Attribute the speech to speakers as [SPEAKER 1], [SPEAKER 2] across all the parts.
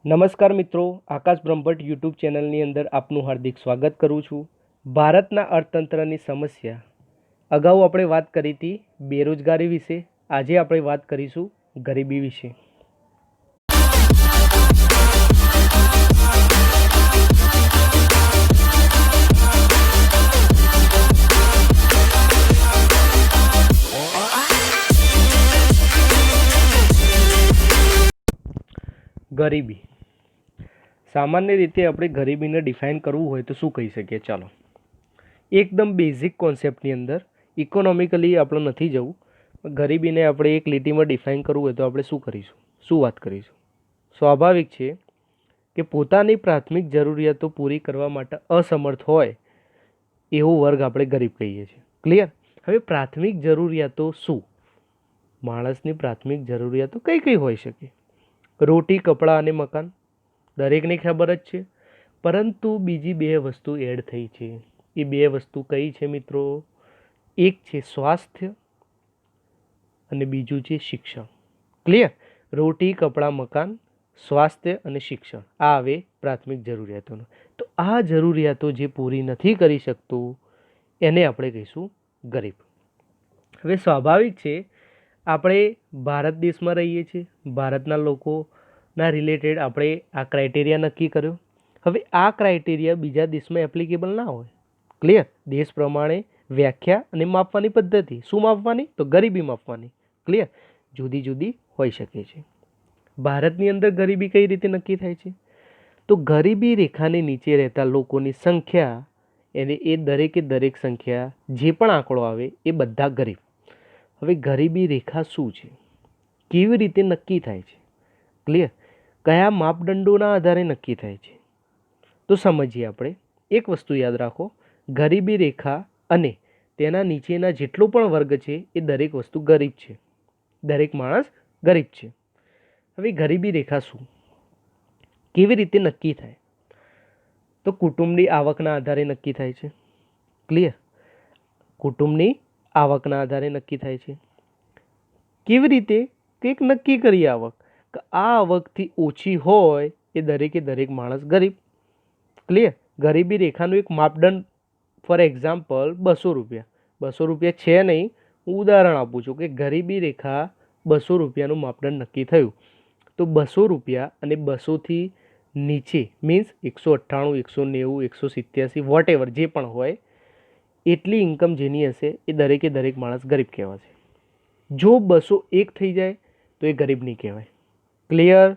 [SPEAKER 1] નમસ્કાર મિત્રો, આકાશ બ્રહ્મભટ્ટ યુટ્યુબ ચેનલની અંદર આપનું હાર્દિક સ્વાગત કરું છું. ભારતના અર્થતંત્રની સમસ્યા અગાઉ આપણે વાત કરી હતી બેરોજગારી વિશે. આજે આપણે વાત કરીશું ગરીબી વિશે. ગરીબી સામાન્ય રીતે આપણે ગરીબીને ડિફાઇન કરવું હોય તો શું કહી શકીએ? ચાલો, એકદમ બેઝિક કોન્સેપ્ટની અંદર ઇકોનોમિકલી આપણે નથી જવું. ગરીબીને આપણે એક લીટીમાં ડિફાઇન કરવું હોય તો આપણે શું કરીશું, શું વાત કરીશું? સ્વાભાવિક છે કે પોતાની પ્રાથમિક જરૂરિયાતો પૂરી કરવા માટે અસમર્થ હોય એવો વર્ગ આપણે ગરીબ કહીએ છીએ. ક્લિયર? હવે પ્રાથમિક જરૂરિયાતો શું? માણસની પ્રાથમિક જરૂરિયાતો કઈ કઈ હોઈ શકે? રોટી, કપડાં અને મકાન દરેકને ખબર જ છે, પરંતુ બીજી બે વસ્તુ એડ થઈ છે. એ બે વસ્તુ કઈ છે મિત્રો? એક છે સ્વાસ્થ્ય અને બીજું છે શિક્ષણ. ક્લિયર? રોટી, કપડાં, મકાન, સ્વાસ્થ્ય અને શિક્ષણ, આ આવે પ્રાથમિક જરૂરિયાતોનો. તો આ જરૂરિયાતો જે પૂરી નથી કરી શકતું એને આપણે કહીશું ગરીબ. હવે સ્વાભાવિક છે, આપણે ભારત દેશમાં રહીએ છીએ, ભારતના લોકોના રિલેટેડ આપણે આ ક્રાઇટેરિયા નક્કી કર્યો. હવે આ ક્રાઇટેરિયા બીજા દેશમાં એપ્લિકેબલ ના હોય. ક્લિયર? દેશ પ્રમાણે વ્યાખ્યા અને માપવાની પદ્ધતિ, શું માપવાની? તો ગરીબી માપવાની. ક્લિયર? જુદી જુદી હોઈ શકે છે. ભારતની અંદર ગરીબી કઈ રીતે નક્કી થાય છે? તો ગરીબી રેખાની નીચે રહેતા લોકોની સંખ્યા, એને એ દરેકે દરેક સંખ્યા જે પણ આંકડો આવે એ બધા ગરીબ. હવે ગરીબી રેખા શું છે? કેવી રીતે નક્કી થાય છે? ક્લિયર? કયા માપદંડોના આધારે નક્કી થાય છે? તો સમજીએ આપણે. એક વસ્તુ યાદ રાખો, ગરીબી રેખા અને તેના નીચેના જેટલો પણ વર્ગ છે એ દરેક વસ્તુ ગરીબ છે. દરેક માણસ ગરીબ છે. હવે ગરીબી રેખા શું? કેવી રીતે નક્કી થાય? તો કુટુંબની આવકના આધારે નક્કી થાય છે. ક્લિયર? કુટુંબની આવકના આધારે નક્કી થાય છે. કેવી રીતે? કંઈક નક્કી કરી આવક, કે આ આવકથી ઓછી હોય એ દરેકે દરેક માણસ ગરીબ. ક્લિયર? ગરીબી રેખાનું એક માપદંડ, ફોર એક્ઝામ્પલ 200 રૂપિયા. 200 રૂપિયા છે નહીં, હું ઉદાહરણ આપું છું કે ગરીબી રેખા 200 રૂપિયાનું માપદંડ નક્કી થયું. તો 200 રૂપિયા અને 200થી નીચે મીન્સ 198, 190, 187, વોટ એવર જે પણ હોય, એટલી ઇન્કમ જેની હશે એ દરેકે દરેક માણસ ગરીબ કહેવાશે. જો 201 થઈ જાય તો એ ગરીબ નહીં કહેવાય. ક્લિયર?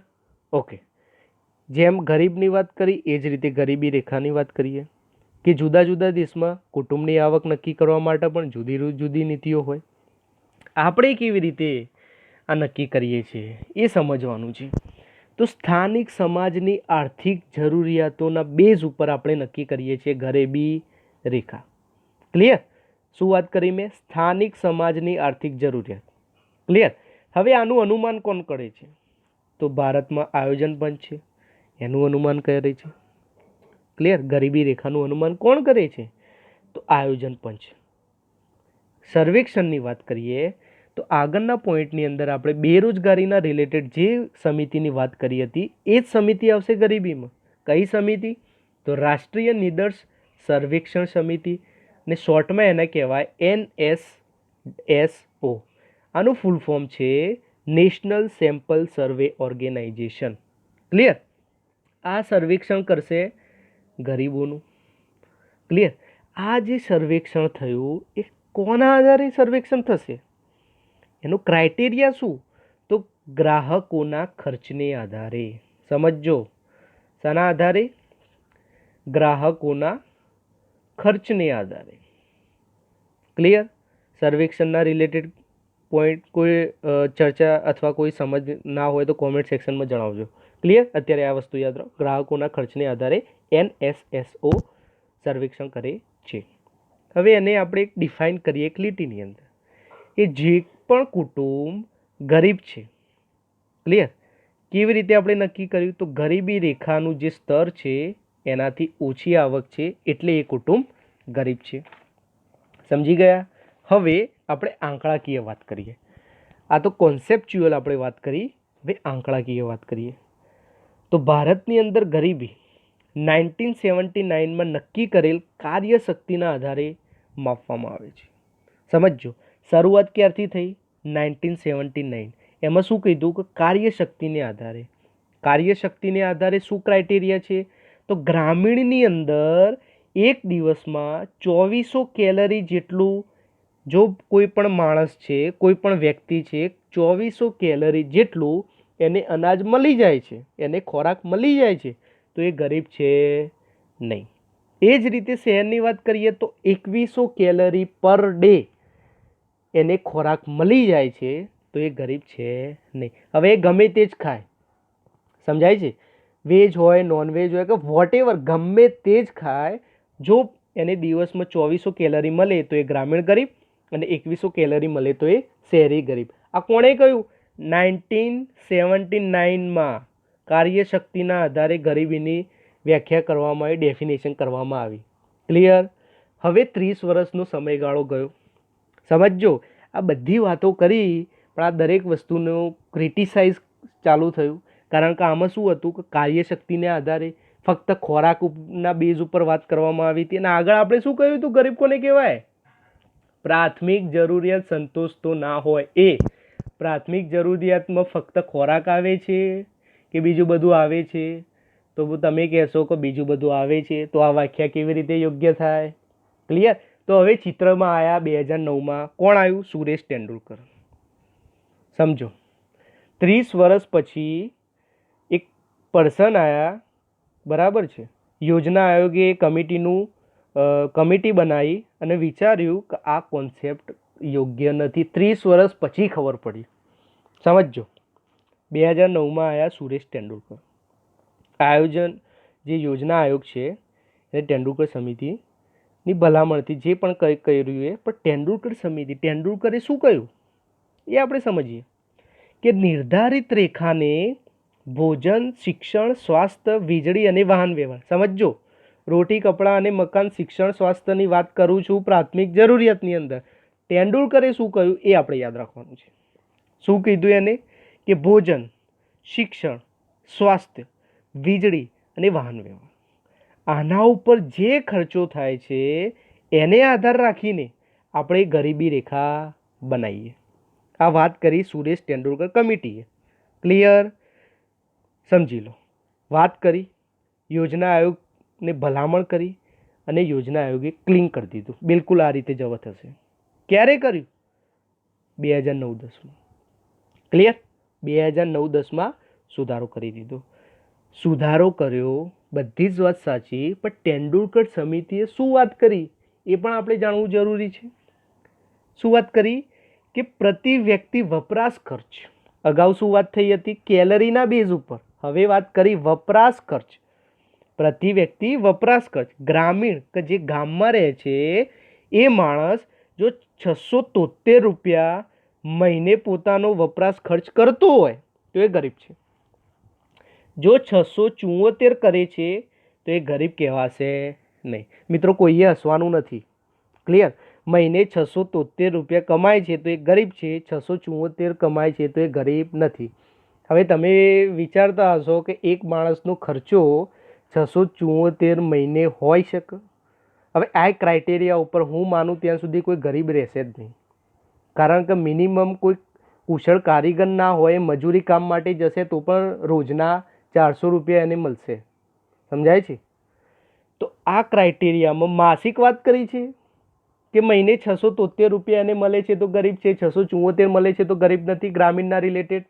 [SPEAKER 1] ઓકે. જેમ ગરીબની વાત કરી એ જ રીતે ગરીબી રેખાની વાત કરીએ કે જુદા જુદા દેશમાં કુટુંબની આવક નક્કી કરવા માટે પણ જુદી જુદી નીતિઓ હોય. આપણે કેવી રીતે આ નક્કી કરીએ છીએ એ સમજવાનું છે. તો સ્થાનિક સમાજની આર્થિક જરૂરિયાતોના બેઝ ઉપર આપણે નક્કી કરીએ છીએ ગરીબી રેખા. ક્લિયર? શું વાત કરી મેં? સ્થાનિક સમાજની આર્થિક જરૂરિયાત. ક્લિયર? હવે આનું અનુમાન કોણ કરે છે? તો ભારતમાં આયોજન પંચ છે, એનું અનુમાન કરે છે. ક્લિયર? ગરીબી રેખાનું અનુમાન કોણ કરે છે? તો આયોજન પંચ. સર્વેક્ષણની વાત કરીએ તો આગળના પોઈન્ટની અંદર આપણે બેરોજગારીના રિલેટેડ જે સમિતિની વાત કરી હતી એ જ સમિતિ આવશે ગરીબીમાં. કઈ સમિતિ? તો રાષ્ટ્રીય નિદર્શ સર્વેક્ષણ સમિતિ, ને શોર્ટમાં એને કહેવાય NSSO. આનું ફૂલ ફોર્મ છે નેશનલ સેમ્પલ સર્વે ઓર્ગેનાઇઝેશન. ક્લિયર? આ સર્વેક્ષણ કરશે ગરીબોનું. ક્લિયર? આ જે સર્વેક્ષણ થયું એ કોના આધારે સર્વેક્ષણ થશે? એનો ક્રાઇટેરિયા શું? તો ગ્રાહકોના ખર્ચને આધારે. સમજો, શાના આધારે? ગ્રાહકોના ખર્ચને આધારે. ક્લિયર? સર્વેક્ષણના રિલેટેડ પોઈન્ટ કોઈ ચર્ચા અથવા કોઈ સમજ ના હોય તો કોમેન્ટ સેક્શનમાં જણાવજો. ક્લિયર? અત્યારે આ વસ્તુ યાદ રાખો, ગ્રાહકોના ખર્ચને આધારે NSSO સર્વેક્ષણ કરે છે. હવે એને આપણે એક ડિફાઇન કરીએ એક લીટીની અંદર, કે જે પણ કુટુંબ ગરીબ છે. ક્લિયર? કેવી રીતે આપણે નક્કી કર્યું? તો ગરીબી રેખાનું જે સ્તર છે એનાથી ઓછી આવક છે એટલે એ કુટુંબ ગરીબ છે. સમજી ગયા? હવે આપણે આંકડાકીય વાત કરીએ. આ તો કોન્સેપ્ચ્યુઅલ આપણે વાત કરી, હવે આંકડાકીય વાત કરીએ. તો ભારતની અંદર ગરીબી 1979માં નક્કી કરેલ કાર્યશક્તિના આધારે માપવામાં આવે છે. સમજો, શરૂઆત ક્યારથી થઈ? 1979. એમાં શું કીધું કે કાર્યશક્તિને આધારે. કાર્યશક્તિને આધારે શું ક્રાઇટેરિયા છે? તો ગ્રામીણની અંદર એક દિવસમાં 2400 કેલરી જેટલું, જો કોઈ પણ માણસ છે, કોઈ પણ વ્યક્તિ છે, 2400 કેલરી જેટલું એને અનાજ મળી જાય છે, એને ખોરાક મળી જાય છે, તો એ ગરીબ છે નહીં. એ જ રીતે શહેરની વાત કરીએ તો 2100 કેલરી પર ડે એને ખોરાક મળી જાય છે, તો એ ગરીબ છે નહીં. હવે એ ગમે તે જ ખાય, સમજાય છે? વેજ હોય, નોનવેજ હોય કે વોટેવર, ગમે તે જ ખાય, જો એને દિવસમાં 2400 કેલરી મળે તો એ ગ્રામીણ ગરીબ, અને 2100 કેલરી મળે તો એ શહેરી ગરીબ. આ કોણે કહ્યું? 1979માં કાર્યશક્તિના આધારે ગરીબીની વ્યાખ્યા કરવામાં આવી, ડેફિનેશન કરવામાં આવી. ક્લિયર? હવે 30 વર્ષનો સમયગાળો ગયો. સમજો, આ બધી વાતો કરી, પણ આ દરેક વસ્તુનું ક્રિટિસાઇઝ ચાલુ થયું. કારણ કે આમાં શું હતું કે કાર્યશક્તિને આધારે ફક્ત ખોરાકના બેઝ ઉપર વાત કરવામાં આવી હતી. અને આગળ આપણે શું કહ્યું હતું? ગરીબ કોને કહેવાય? પ્રાથમિક જરૂરિયાત સંતોષતો ના હોય એ. પ્રાથમિક જરૂરિયાતમાં ફક્ત ખોરાક આવે છે કે બીજું બધું આવે છે? તો તમે કહેશો કે બીજું બધું આવે છે, તો આ વ્યાખ્યા કેવી રીતે યોગ્ય થાય? ક્લિયર? તો હવે ચિત્રમાં આવ્યા 2009માં કોણ આવ્યું? સુરેશ તેંડુલકર. સમજો, 30 વર્ષ પછી એક પર્સન આવ્યા, બરાબર છે? યોજના આયોગે કમિટી બનાવી અને વિચાર્યું કે આ કોન્સેપ્ટ યોગ્ય નથી. 30 વર્ષ પછી ખબર પડી. સમજો, 2009માં આવ્યા સુરેશ તેંડુલકર. જે યોજના આયોગ છે એ તેંડુલકર સમિતિની ભલામણથી જે પણ કર્યું એ, પણ તેંડુલકર સમિતિ, તેંડુલકરે શું કહ્યું એ આપણે સમજીએ કે નિર્ધારિત રેખાને ભોજન, શિક્ષણ, સ્વાસ્થ્ય, વીજળી અને વાહન વ્યવહાર. સમજો, રોટી, કપડાં અને મકાન, શિક્ષણ, સ્વાસ્થ્યની વાત કરું છું પ્રાથમિક જરૂરિયાતની અંદર. તેંડુલકરે શું કહ્યું એ આપણે યાદ રાખવાનું છે. શું કીધું એને? કે ભોજન, શિક્ષણ, સ્વાસ્થ્ય, વીજળી અને વાહન વ્યવહાર, આના ઉપર જે ખર્ચો થાય છે એને આધાર રાખીને આપણે ગરીબી રેખા બનાવીએ. આ વાત કરી સુરેશ તેંડુલકર કમિટીએ. ક્લિયર? સમજી લો. વાત કરી, યોજના આયોગને ભલામણ કરી અને યોજના આયોગે ક્લીન કરી દીધું. બિલકુલ આ રીતે જવા થશે. ક્યારે કર્યું? 2009-10માં. ક્લિયર? 2009-10માં સુધારો કરી દીધો. સુધારો કર્યો, બધી જ વાત સાચી, પણ તેંડુલકર સમિતિએ શું વાત કરી એ પણ આપણે જાણવું જરૂરી છે. શું વાત કરી? કે પ્રતિ વ્યક્તિ વપરાશ ખર્ચ. અગાઉ શું વાત થઈ હતી? કેલરીના બેઝ ઉપર. હવે વાત કરી વપરાશ ખર્ચ. પ્રતિ વ્યક્તિ વપરાશ ખર્ચ. ગ્રામીણ કે જે ગામમાં રહે છે એ માણસ જો 673 રૂપિયા મહિને પોતાનો વપરાશ ખર્ચ કરતો હોય તો એ ગરીબ છે. જો 674 કરે છે તો એ ગરીબ કહેવાશે નહીં. મિત્રો, કોઈએ હસવાનું નથી. ક્લિયર? મહિને 673 રૂપિયા કમાય છે તો એ ગરીબ છે, 674 કમાય છે તો એ ગરીબ નથી. હવે તમે વિચારતા હશો કે એક માણસનો ખર્ચો 674 મહિને હોઈ શકે? હવે આ ક્રાઇટેરિયા ઉપર હું માનું ત્યાં સુધી કોઈ ગરીબ રહેશે જ નહીં. કારણ કે મિનિમમ કોઈ કુશળ કારીગર ના હોય, મજૂરી કામ માટે જશે તો પણ રોજના 400 રૂપિયા એને મળશે. સમજાય છે? તો આ ક્રાઇટેરિયામાં માસિક વાત કરી છે કે મહિને 673 રૂપિયા એને મળે છે તો ગરીબ છે, 674 મળે છે તો ગરીબ નથી, ગ્રામીણના રિલેટેડ.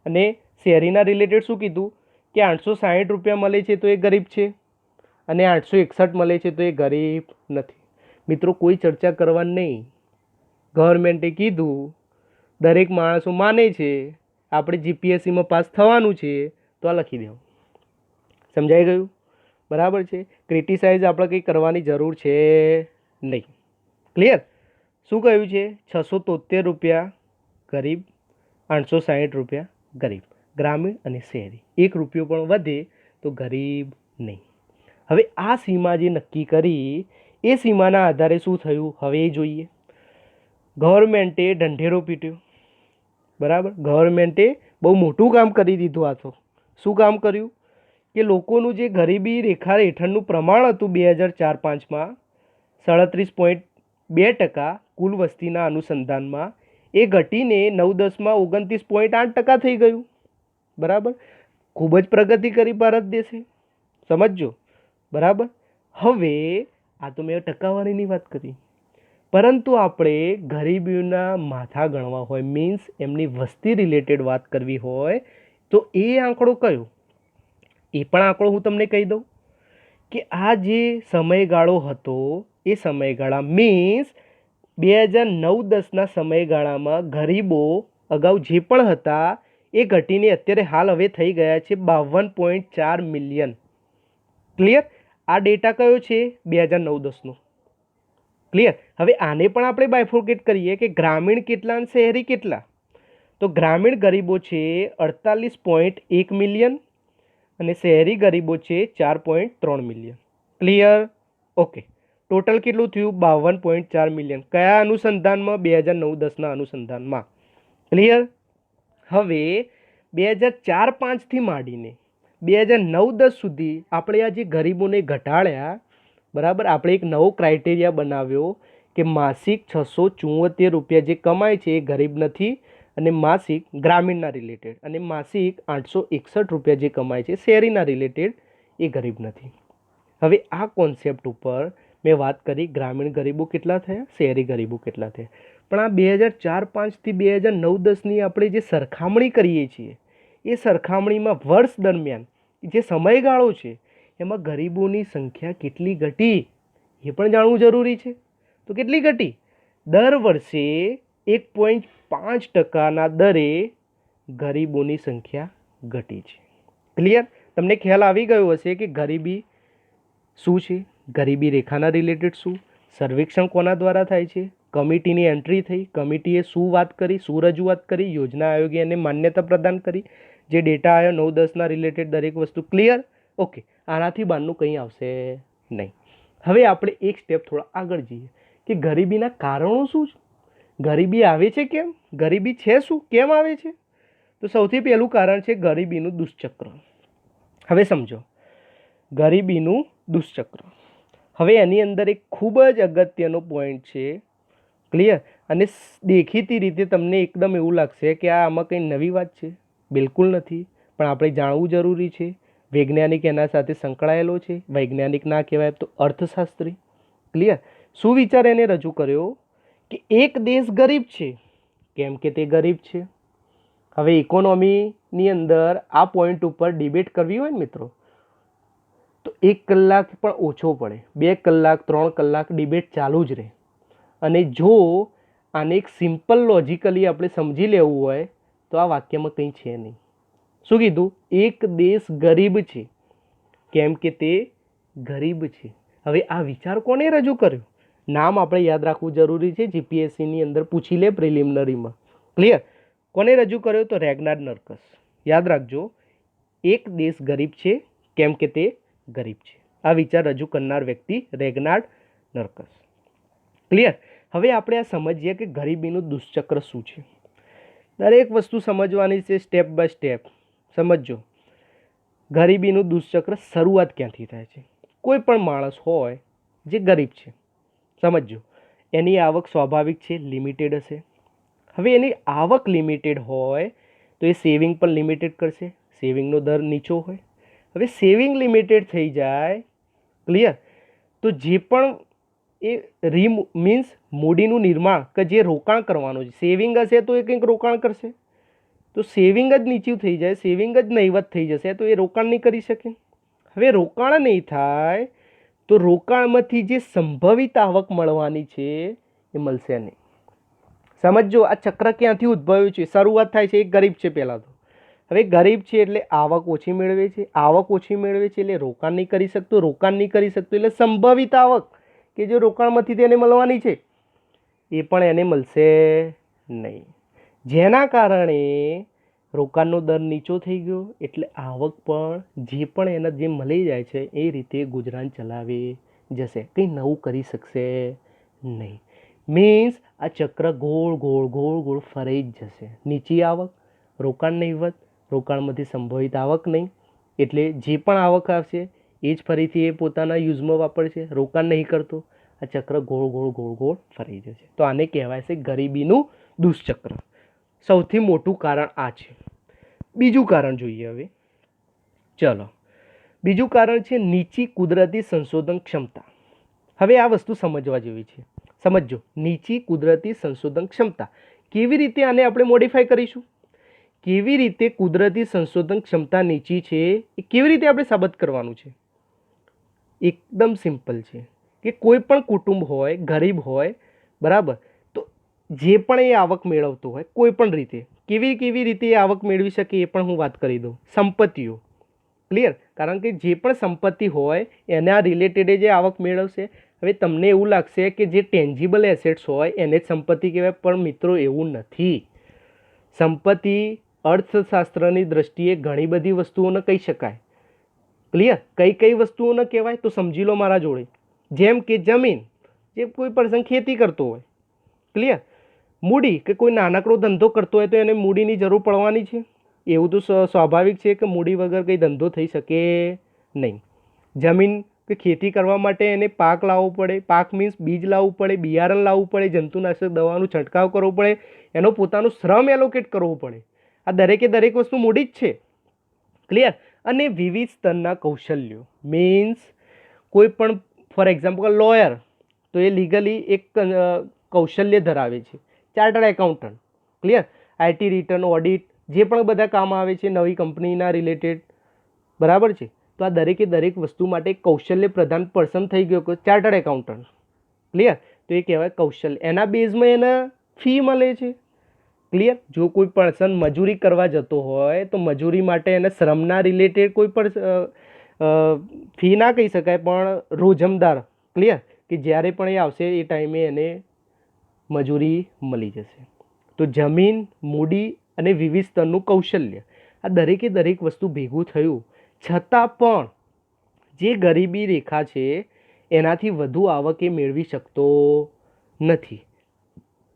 [SPEAKER 1] અને શહેરીના રિલેટેડ શું કીધું? કે 860 રૂપિયા મળે છે તો એ ગરીબ છે, અને 861 મળે છે તો એ ગરીબ નથી. મિત્રો, કોઈ ચર્ચા કરવાની નહીં. ગવર્મેન્ટે કીધું, દરેક માણસો માને છે, આપણે જીપીએસસીમાં પાસ થવાનું છે, તો આ લખી દેવું. સમજાઈ ગયું? બરાબર છે? ક્રિટિસાઇઝ આપણે કંઈ કરવાની જરૂર છે નહીં. ક્લિયર? શું કહ્યું છે? 673 રૂપિયા ગરીબ, 860 રૂપિયા ગરીબ, ગ્રામીણ અને શહેરી. 1 રૂપિયો પણ વધે તો ગરીબ નહીં. હવે આ સીમા જે નક્કી કરી એ સીમાના આધારે શું થયું હવે એ જોઈએ. ગવર્મેન્ટે ઢંઢેરો પીટ્યો. બરાબર? ગવર્મેન્ટે બહુ મોટું કામ કરી દીધું. આ તો શું કામ કર્યું? કે લોકોનું જે ગરીબી રેખા હેઠળનું પ્રમાણ હતું 2004-05માં 37.2% કુલ વસ્તીના અનુસંધાનમાં, એ ઘટીને 9-10માં 29.8% થઈ ગયું. બરાબર, ખૂબ જ પ્રગતિ કરી ભારત દેશે, સમજજો. બરાબર, હવે આ તો મેં ટકાવારીની વાત કરી, પરંતુ આપણે ગરીબીના માથા ગણવા હોય, મીન્સ એમની વસ્તી રિલેટેડ વાત કરવી હોય, તો એ આંકડો કયો? એ પણ આંકડો હું તમને કહી દઉં કે આ જે સમયગાળો હતો એ સમયગાળા મીન્સ 2009-10ના સમયગાળામાં ગરીબો અગાઉ જે પણ હતા એ ઘટીને અત્યારે હાલ હવે થઈ ગયા છે 52.4 મિલિયન. ક્લિયર? આ ડેટા કયો છે? 2009-10નો. ક્લિયર? હવે આને પણ આપણે બાયફોર્કેટ કરીએ કે ગ્રામીણ કેટલા અને શહેરી કેટલા. તો ગ્રામીણ ગરીબો છે 48.1 મિલિયન અને શહેરી ગરીબો છે 4.3 મિલિયન. ક્લિયર? ઓકે. ટોટલ કેટલું થયું? 52.4 મિલિયન. કયા અનુસંધાનમાં? 2009-10ના અનુસંધાનમાં. ક્લિયર? હવે 2004-05થી માંડીને 2009-10 સુધી આપણે આ જે ગરીબોને ઘટાડ્યા, બરાબર, આપણે એક નવો ક્રાઇટેરિયા બનાવ્યો કે માસિક 674 રૂપિયા જે કમાય છે એ ગરીબ નથી, અને માસિક ગ્રામીણના રિલેટેડ અને માસિક 861 રૂપિયા જે કમાય છે શહેરીના રિલેટેડ એ ગરીબ નથી. હવે આ કોન્સેપ્ટ ઉપર મેં વાત કરી ગ્રામીણ ગરીબો કેટલા થયા, શહેરી ગરીબો કેટલા થયા. પણ આ 2004-05થી 2009-10ની આપણે જે સરખામણી કરીએ છીએ એ સરખામણીમાં વર્ષ દરમિયાન જે સમયગાળો છે એમાં ગરીબોની સંખ્યા કેટલી ઘટી એ પણ જાણવું જરૂરી છે. તો કેટલી ઘટી? દર વર્ષે 1.5%ના દરે ગરીબોની સંખ્યા ઘટી છે. ક્લિયર? તમને ખ્યાલ આવી ગયો હશે કે ગરીબી શું છે, ગરીબી રેખાના રિલેટેડ શું, સર્વેક્ષણ કોના દ્વારા થાય છે, કમિટીની એન્ટ્રી થઈ, કમિટીએ શું વાત કરી, શું રજૂઆત કરી, યોજના આયોગે એને માન્યતા પ્રદાન કરી, જે ડેટા આવ્યો 9-10ના રિલેટેડ દરેક વસ્તુ. ક્લિયર? ઓકે. આનાથી બહારનું કંઈ આવશે નહીં. હવે આપણે એક સ્ટેપ થોડા આગળ જઈએ કે ગરીબીના કારણો શું છે, ગરીબી આવે છે કેમ, ગરીબી છે શું, કેમ આવે છે. તો સૌથી પહેલું કારણ છે ગરીબીનું દુષ્ચક્ર. હવે સમજો ગરીબીનું દુષ્ચક્ર. હવે એની અંદર એક ખૂબ જ અગત્યનો પોઈન્ટ છે. ક્લિયર? અને દેખીતી રીતે તમને એકદમ એવું લાગશે કે આમાં કંઈ નવી વાત છે. બિલકુલ નથી, પણ આપણે જાણવું જરૂરી છે. વૈજ્ઞાનિક એના સાથે સંકળાયેલો છે. વૈજ્ઞાનિક ના કહેવાય તો અર્થશાસ્ત્રી. ક્લિયર? શું વિચાર એને રજૂ કર્યો કે એક દેશ ગરીબ છે કેમ કે તે ગરીબ છે. હવે ઇકોનોમીની અંદર આ પોઈન્ટ ઉપર ડિબેટ કરવી હોય ને મિત્રો, તો 1 કલાક પણ ઓછો પડે, 2 કલાક 3 કલાક ડિબેટ ચાલુ જ રહે. અને જો આને એક સિમ્પલ લોજિકલી આપણે સમજી લેવું હોય તો આ વાક્યમાં કંઈ છે નહીં. શું કીધું? એક દેશ ગરીબ છે કેમ કે તે ગરીબ છે. હવે આ વિચાર કોને રજૂ કર્યો? નામ આપણે યાદ રાખવું જરૂરી છે, જીપીએસસીની અંદર પૂછી લે પ્રિલિમિનરીમાં. ક્લિયર? કોને રજૂ કર્યો? તો રેગ્નાર્ડ નર્કસ. યાદ રાખજો, એક દેશ ગરીબ છે કેમ કે તે ગરીબ છે. આ વિચાર રજૂ કરનાર વ્યક્તિ રેગ્નાર્ડ નર્કસ. ક્લિયર? હવે આપણે આ સમજીએ કે ગરીબીનું દુષ્ચક્ર શું છે. દરેક વસ્તુ સમજવાની છે સ્ટેપ બાય સ્ટેપ. સમજો ગરીબીનું દુષ્ચક્ર શરૂઆત ક્યાંથી થાય છે. કોઈ પણ માણસ હોય જે ગરીબ છે, સમજો એની આવક સ્વાભાવિક છે લિમિટેડ હશે. હવે એની આવક લિમિટેડ હોય તો એ સેવિંગ પણ લિમિટેડ કરશે, સેવિંગનો દર નીચો હોય. હવે સેવિંગ લિમિટેડ થઈ જાય, ક્લિયર, તો જે પણ એ મીન્સ મૂડીનું નિર્માણ કે જે રોકાણ કરવાનું છે, સેવિંગ હશે તો એ કંઈક રોકાણ કરશે, તો સેવિંગ જ નીચું થઈ જાય, સેવિંગ જ નહીવત થઈ જશે તો એ રોકાણ નહીં કરી શકે. હવે રોકાણ નહીં થાય તો રોકાણમાંથી જે સંભવિત આવક મળવાની છે એ મળશે નહીં. સમજો આ ચક્ર ક્યાંથી ઉદ્ભવ્યું છે. શરૂઆત થાય છે એક ગરીબ છે પહેલાં તો. હવે ગરીબ છે એટલે આવક ઓછી મેળવે છે, આવક ઓછી મેળવે છે એટલે રોકાણ નહીં કરી શકતું, રોકાણ નહીં કરી શકતું એટલે સંભવિત આવક કે જે રોકાણમાંથી તેને મળવાની છે એ પણ એને મળશે નહીં. જેના કારણે રોકાણનો દર નીચો થઈ ગયો એટલે આવક પણ જે પણ એને જે મળી જાય છે એ રીતે ગુજરાન ચલાવી જશે, કંઈ નવું કરી શકશે નહીં. મીન્સ આ ચક્ર ગોળ ગોળ ગોળ ગોળ ફરી જ જશે. નીચી આવક, રોકાણ નહીવત, રોકાણમાંથી સંભવિત આવક નહીં, એટલે જે પણ આવક આવશે એ જ ફરીથી એ પોતાના યુઝમાં વાપરશે, રોકાણ નહીં કરતો. આ ચક્ર ગોળ ગોળ ગોળ ગોળ ફરી જશે. તો આને કહેવાય છે ગરીબીનું દુષ્ચક્ર. સૌથી મોટું કારણ આ છે. બીજું કારણ જોઈએ હવે. ચલો, બીજું કારણ છે નીચી કુદરતી સંશોધન ક્ષમતા. હવે આ વસ્તુ સમજવા જેવી છે. સમજો, નીચી કુદરતી સંશોધન ક્ષમતા. કેવી રીતે આને આપણે મોડિફાય કરીશું? કેવી રીતે કુદરતી સંશોધન ક્ષમતા નીચી છે એ કેવી રીતે આપણે સાબિત કરવાનું છે? એકદમ સિમ્પલ છે કે કોઈ પણ કુટુંબ હોય, ગરીબ હોય, બરાબર, તો જે પણ એ આવક મેળવતો હોય કોઈ પણ રીતે, કેવી રીતે એ આવક મેળવી શકે એ પણ હું વાત કરી દઉં. સંપત્તિઓ, ક્લિયર? કારણ કે જે પણ સંપત્તિ હોય એના રિલેટેડ જે આવક મેળવશે. હવે તમને એવું લાગશે કે જે ટેન્જિબલ એસેટ્સ હોય એને જ સંપત્તિ કહેવાય, પણ મિત્રો એવું નથી. સંપત્તિ અર્થશાસ્ત્રની દ્રષ્ટિએ ઘણી બધી વસ્તુઓને કહી શકાય. ક્લિયર? કઈ વસ્તુઓને કહેવાય તો સમજી લો મારા જોડે. જેમ કે જમીન, જે કોઈ પર્સન ખેતી કરતો હોય. ક્લિયર? મૂડી, કે કોઈ નાનકડો ધંધો કરતો હોય તો એને મૂડીની જરૂર પડવાની છે. એવું તો સ્વાભાવિક છે કે મૂડી વગર કંઈ ધંધો થઈ શકે નહીં. જમીન કે ખેતી કરવા માટે એને પાક લાવવો પડે. પાક મીન્સ બીજ લાવવું પડે, બિયારણ લાવવું પડે, જંતુનાશક દવાનો છંટકાવ કરવો પડે, એનો પોતાનો શ્રમ એલોકેટ કરવો પડે. આ દરેક વસ્તુ મૂડી જ છે. ક્લિયર? અને વિવિધ સ્તરના કૌશલ્યો મીન્સ કોઈ પણ, ફોર એક્ઝામ્પલ લોયર, તો એ લીગલી એક કૌશલ્ય ધરાવે છે. Chartered accountant, clear? IT return, audit, જે પણ બધા કામ આવે છે નવી કંપનીના રિલેટેડ, બરાબર છે. તો આ દરેક વસ્તુ માટે કૌશલ્ય પ્રધાન પર્સન થઈ ગયો કે ચાર્ટર્ડ એકાઉન્ટન્ટ. ક્લિયર? તો એ કહેવાય કૌશલ્ય. એના બેઝમાં એને ફી મળે છે. ક્લિયર? જો કોઈ પર્સન મજૂરી કરવા જતો હોય તો મજૂરી માટે એને શ્રમના રિલેટેડ કોઈ પણ ફી ના કહી શકાય, પણ રોજમદાર, ક્લિયર, કે જ્યારે પણ એ આવશે એ ટાઈમે એને મજૂરી મળી જશે. તો જમીન, મૂડી અને વિવિધ સ્તરનું કૌશલ્ય, આ દરેક વસ્તુ ભેગું થયું છતાં પણ જે ગરીબી રેખા છે એનાથી વધુ આવક એ મેળવી શકતો નથી.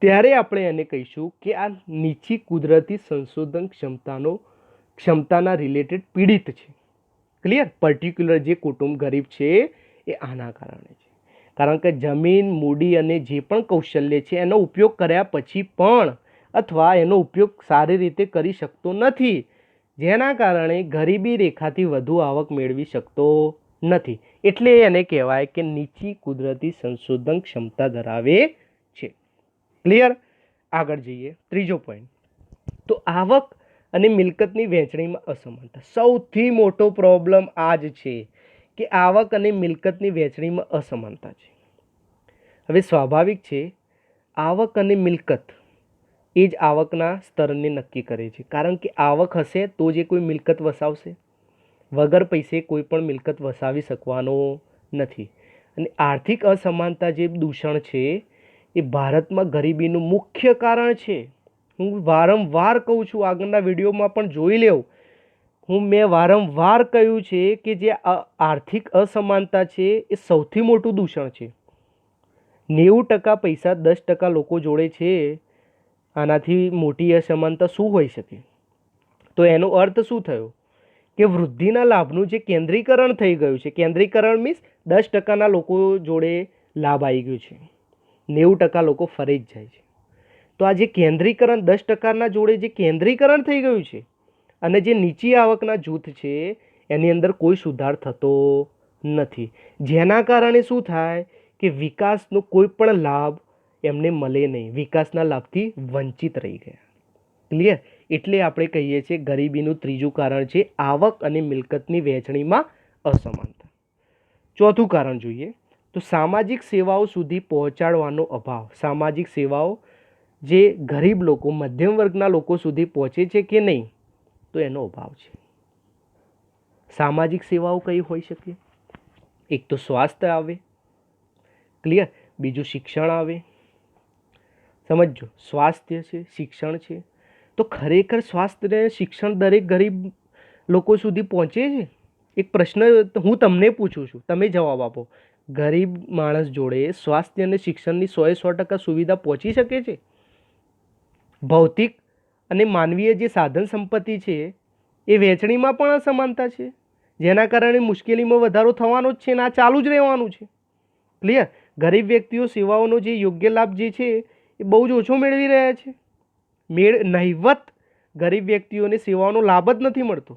[SPEAKER 1] ત્યારે આપણે એને કહીશું કે આ નીચી કુદરતી સંશોધન ક્ષમતાના રિલેટેડ પીડિત છે. ક્લિયર? પર્ટિક્યુલર જે કુટુંબ ગરીબ છે એ આના કારણે છે. કારણ કે જમીન, મૂડી અને જે પણ કૌશલ્ય છે એનો ઉપયોગ કર્યા પછી પણ અથવા એનો ઉપયોગ સારી રીતે કરી શકતો નથી, જેના કારણે ગરીબી રેખાથી વધુ આવક મેળવી શકતો નથી. એટલે એને કહેવાય કે નીચી કુદરતી સંશોધન ક્ષમતા ધરાવે છે. ક્લિયર? આગળ જઈએ. ત્રીજો પોઈન્ટ, તો આવક અને મિલકતની વહેંચણીમાં અસમાનતા. સૌથી મોટો પ્રોબ્લેમ આ જ છે કે આવક અને મિલકતની વહેંચણીમાં અસમાનતા છે. હવે સ્વાભાવિક છે, આવક અને મિલકત એ જ આવકના સ્તરને નક્કી કરે છે. કારણ કે આવક હશે તો જે કોઈ મિલકત વસાવશે. વગર પૈસે કોઈ પણ મિલકત વસાવી શકવાનો નથી. અને આર્થિક અસમાનતા જે દૂષણ છે એ ભારતમાં ગરીબીનું મુખ્ય કારણ છે. હું વારંવાર કહું છું, આગળના વિડીયોમાં પણ જોઈ લેવું. મેં વારંવાર કહ્યું છે કે જે આર્થિક અસમાનતા છે એ સૌથી મોટું દૂષણ છે. 90% પૈસા 10% લોકો જોડે છે, આનાથી મોટી અસમાનતા શું હોઈ શકે? તો એનો અર્થ શું થયો કે વૃદ્ધિના લાભનું જે કેન્દ્રીકરણ થઈ ગયું છે. કેન્દ્રીકરણ મીન્સ 10%ના લોકો જોડે લાભ આવી ગયો છે, 90% લોકો ફરી જ જાય છે. તો આ જે કેન્દ્રીકરણ 10%ના જોડે જે કેન્દ્રીકરણ થઈ ગયું છે અને જે નીચી આવકના જૂથ છે એની અંદર કોઈ સુધાર થતો નથી, જેના કારણે શું થાય કે વિકાસનો કોઈ પણ લાભ એમને મળે નહીં, વિકાસના લાભથી વંચિત રહી ગયા. ક્લિયર? એટલે આપણે કહીએ છીએ ગરીબીનું ત્રીજું કારણ છે આવક અને મિલકતની વહેંચણીમાં અસમાનતા. ચોથું કારણ જોઈએ તો સામાજિક સેવાઓ સુધી પહોંચાડવાનો અભાવ. સામાજિક સેવાઓ જે ગરીબ લોકો, મધ્યમ વર્ગના લોકો સુધી પહોંચે છે કે નહીં, તો એનો અભાવ છે. સામાજિક સેવાઓ કઈ હોઈ શકે? એક તો સ્વાસ્થ્ય આવે. ક્લિયર? બીજું શિક્ષણ આવે. સમજો, સ્વાસ્થ્ય છે, શિક્ષણ છે, તો ખરેખર સ્વાસ્થ્ય અને શિક્ષણ દરેક ગરીબ લોકો સુધી પહોંચે છે? એક પ્રશ્ન હું તમને પૂછું છું, તમે જવાબ આપો. ગરીબ માણસ જોડે સ્વાસ્થ્ય અને શિક્ષણની 100% સુવિધા પહોંચી શકે છે? ભૌતિક અને માનવીય જે સાધન સંપત્તિ છે એ વહેંચણીમાં પણ અસમાનતા છે. જેના કારણે મુશ્કેલીમાં વધારો થવાનો જ છે અને આ ચાલુ જ રહેવાનું છે. ક્લિયર? ગરીબ વ્યક્તિઓ સેવાઓનો જે યોગ્ય લાભ જે છે એ બહુ જ ઓછો મેળવી રહ્યા છે. નહિવત ગરીબ વ્યક્તિઓને સેવાઓનો લાભ જ નથી મળતો.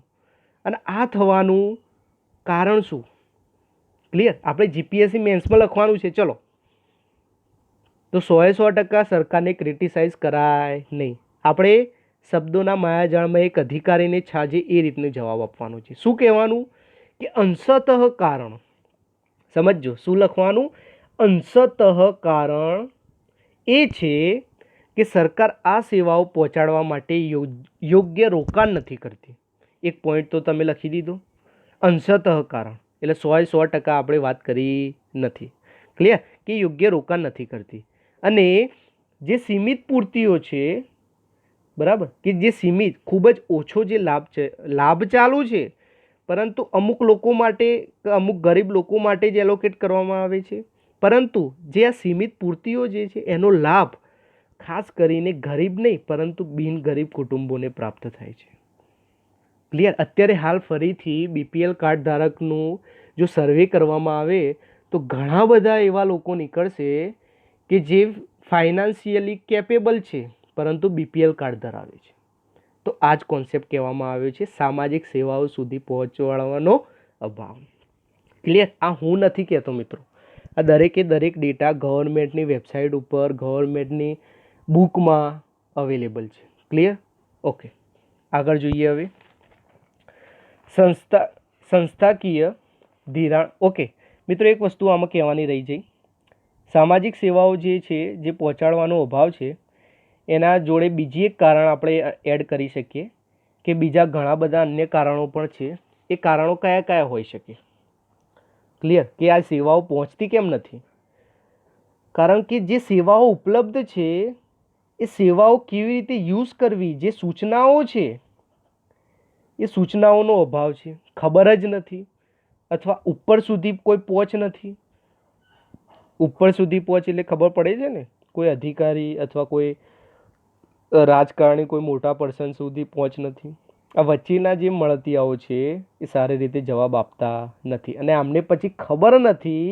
[SPEAKER 1] અને આ થવાનું કારણ શું? ક્લિયર? આપણે જીપીએસસી મેન્સમાં લખવાનું છે. ચલો, તો 100% સરકારને ક્રિટિસાઇઝ કરાય નહીં. આપણે શબ્દોના માયાજાળમાં એક અધિકારીને છાજે એ રીતનો જવાબ આપવાનો છે. શું કહેવાનું? કે અંશતઃ કારણ. સમજો શું લખવાનું? અંશતઃ કારણ એ છે કે સરકાર આ સેવાઓ પહોંચાડવા માટે યોગ્ય રોકાણ નથી કરતી. એક પોઈન્ટ તો તમે લખી દીધો. અંશતઃ કારણ એટલે 100% આપણે વાત કરી નથી. ક્લિયર? કે યોગ્ય રોકાણ નથી કરતી. અને જે સીમિત પૂર્તિઓ છે, બરાબર, કે જે સીમિત ખૂબ જ ઓછો જે લાભ ચાલુ છે, પરંતુ અમુક લોકો માટે, અમુક ગરીબ લોકો માટે જ એલોકેટ કરવામાં આવે છે. પરંતુ જે આ સીમિત પૂર્તિઓ જે છે એનો લાભ ખાસ કરીને ગરીબ નહીં પરંતુ બિનગરીબ કુટુંબોને પ્રાપ્ત થાય છે. ક્લિયર? અત્યારે હાલ ફરીથી બીપીએલ કાર્ડ ધારકનું જો સર્વે કરવામાં આવે તો ઘણા બધા એવા લોકો નીકળશે કે જે ફાઇનાન્શિયલી કેપેબલ છે પરંતુ બીપીએલ કાર્ડ ધરાવે છે. તો આ જ કોન્સેપ્ટ કહેવામાં આવ્યો છે સામાજિક સેવાઓ સુધી પહોંચવાનો અભાવ. ક્લિયર? આ હું નથી કહેતો મિત્રો, આ દરેકે દરેક ડેટા ગવર્મેન્ટની વેબસાઇટ ઉપર, ગવર્મેન્ટની બુકમાં અવેલેબલ છે. ક્લિયર? ઓકે, આગળ જોઈએ હવે. સંસ્થાકીય ધિરાણ. ઓકે મિત્રો, એક વસ્તુ આમાં કહેવાની રહી જઈ. સામાજિક સેવાઓ જે છે, જે પહોંચાડવાનો અભાવ છે, એના જોડે બીજી એક કારણ આપણે એડ કરી શકીએ કે બીજા ઘણા બધા અન્ય કારણો પણ છે. એ કારણો કયા કયા હોઈ શકે? ક્લિયર? કે આ સેવાઓ પહોંચતી કેમ નથી? કારણ કે જે સેવાઓ ઉપલબ્ધ છે એ સેવાઓ કેવી રીતે યુઝ કરવી, જે સૂચનાઓ છે એ સૂચનાઓનો અભાવ છે, ખબર જ નથી, અથવા ઉપર સુધી કોઈ પહોંચ નથી. ઉપર સુધી પહોંચ એટલે ખબર પડે છે ને, કોઈ અધિકારી અથવા કોઈ રાજકારણી, કોઈ મોટા પર્સન સુધી પહોંચ નથી. આ વચ્ચેના જે મળતિયાઓ છે એ સારી રીતે જવાબ આપતા નથી અને આમને પછી ખબર નથી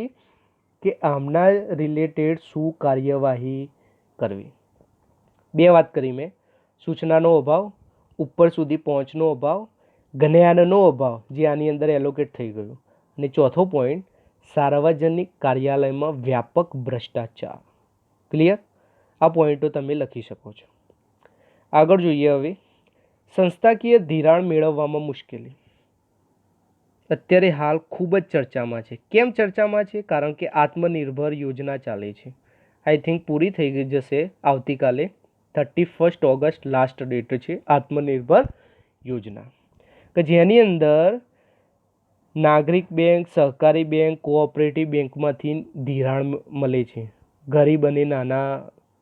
[SPEAKER 1] કે આમના રિલેટેડ શું કાર્યવાહી કરવી. બે વાત કરી મેં, સૂચનાનો અભાવ, ઉપર સુધી પહોંચનો અભાવ, જ્ઞાનનો અભાવ જે આની અંદર એલોકેટ થઈ ગયું, અને ચોથો પોઈન્ટ, સાર્વજનિક કાર્યાલયમાં વ્યાપક ભ્રષ્ટાચાર. ક્લિયર? આ પોઈન્ટો તમે લખી શકો છો. આગળ જોઈએ હવે. સંસ્થાકીય ધિરાણ મેળવવામાં મુશ્કેલી અત્યારે હાલ ખૂબ જ ચર્ચામાં છે. કેમ ચર્ચામાં છે? કારણ કે આત્મનિર્ભર યોજના ચાલે છે. આઈ થિંક પૂરી થઈ જશે આવતીકાલે. 31 ઓગસ્ટ લાસ્ટ ડેટ છે આત્મનિર્ભર યોજના, કે જેની અંદર નાગરિક બેંક, સહકારી બેંક, કોઓપરેટિવ બેંકમાંથી ધિરાણ મળે છે. ગરીબ અને નાના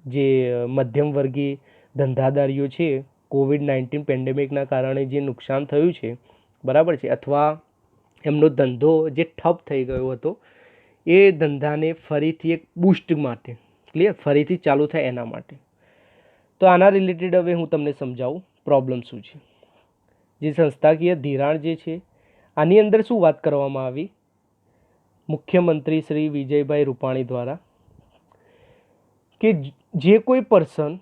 [SPEAKER 1] જે મધ્યમ વર્ગીય ધંધાદારીઓ છે, કોવિડ-19 પેન્ડેમિકના કારણે જે નુકસાન થયું છે, બરાબર છે, અથવા એમનો ધંધો જે ઠપ થઈ ગયો હતો, એ ધંધાને ફરીથી એક બૂસ્ટ માટે, ક્લિયર, ફરીથી ચાલુ થાય એના માટે. તો આના રિલેટેડ હવે હું તમને સમજાવું પ્રોબ્લેમ શું છે. જે સંસ્થાકીય ધિરાણ જે છે, આની અંદર શું વાત કરવામાં આવી મુખ્યમંત્રી શ્રી વિજયભાઈ રૂપાણી દ્વારા, કે જે કોઈ પર્સન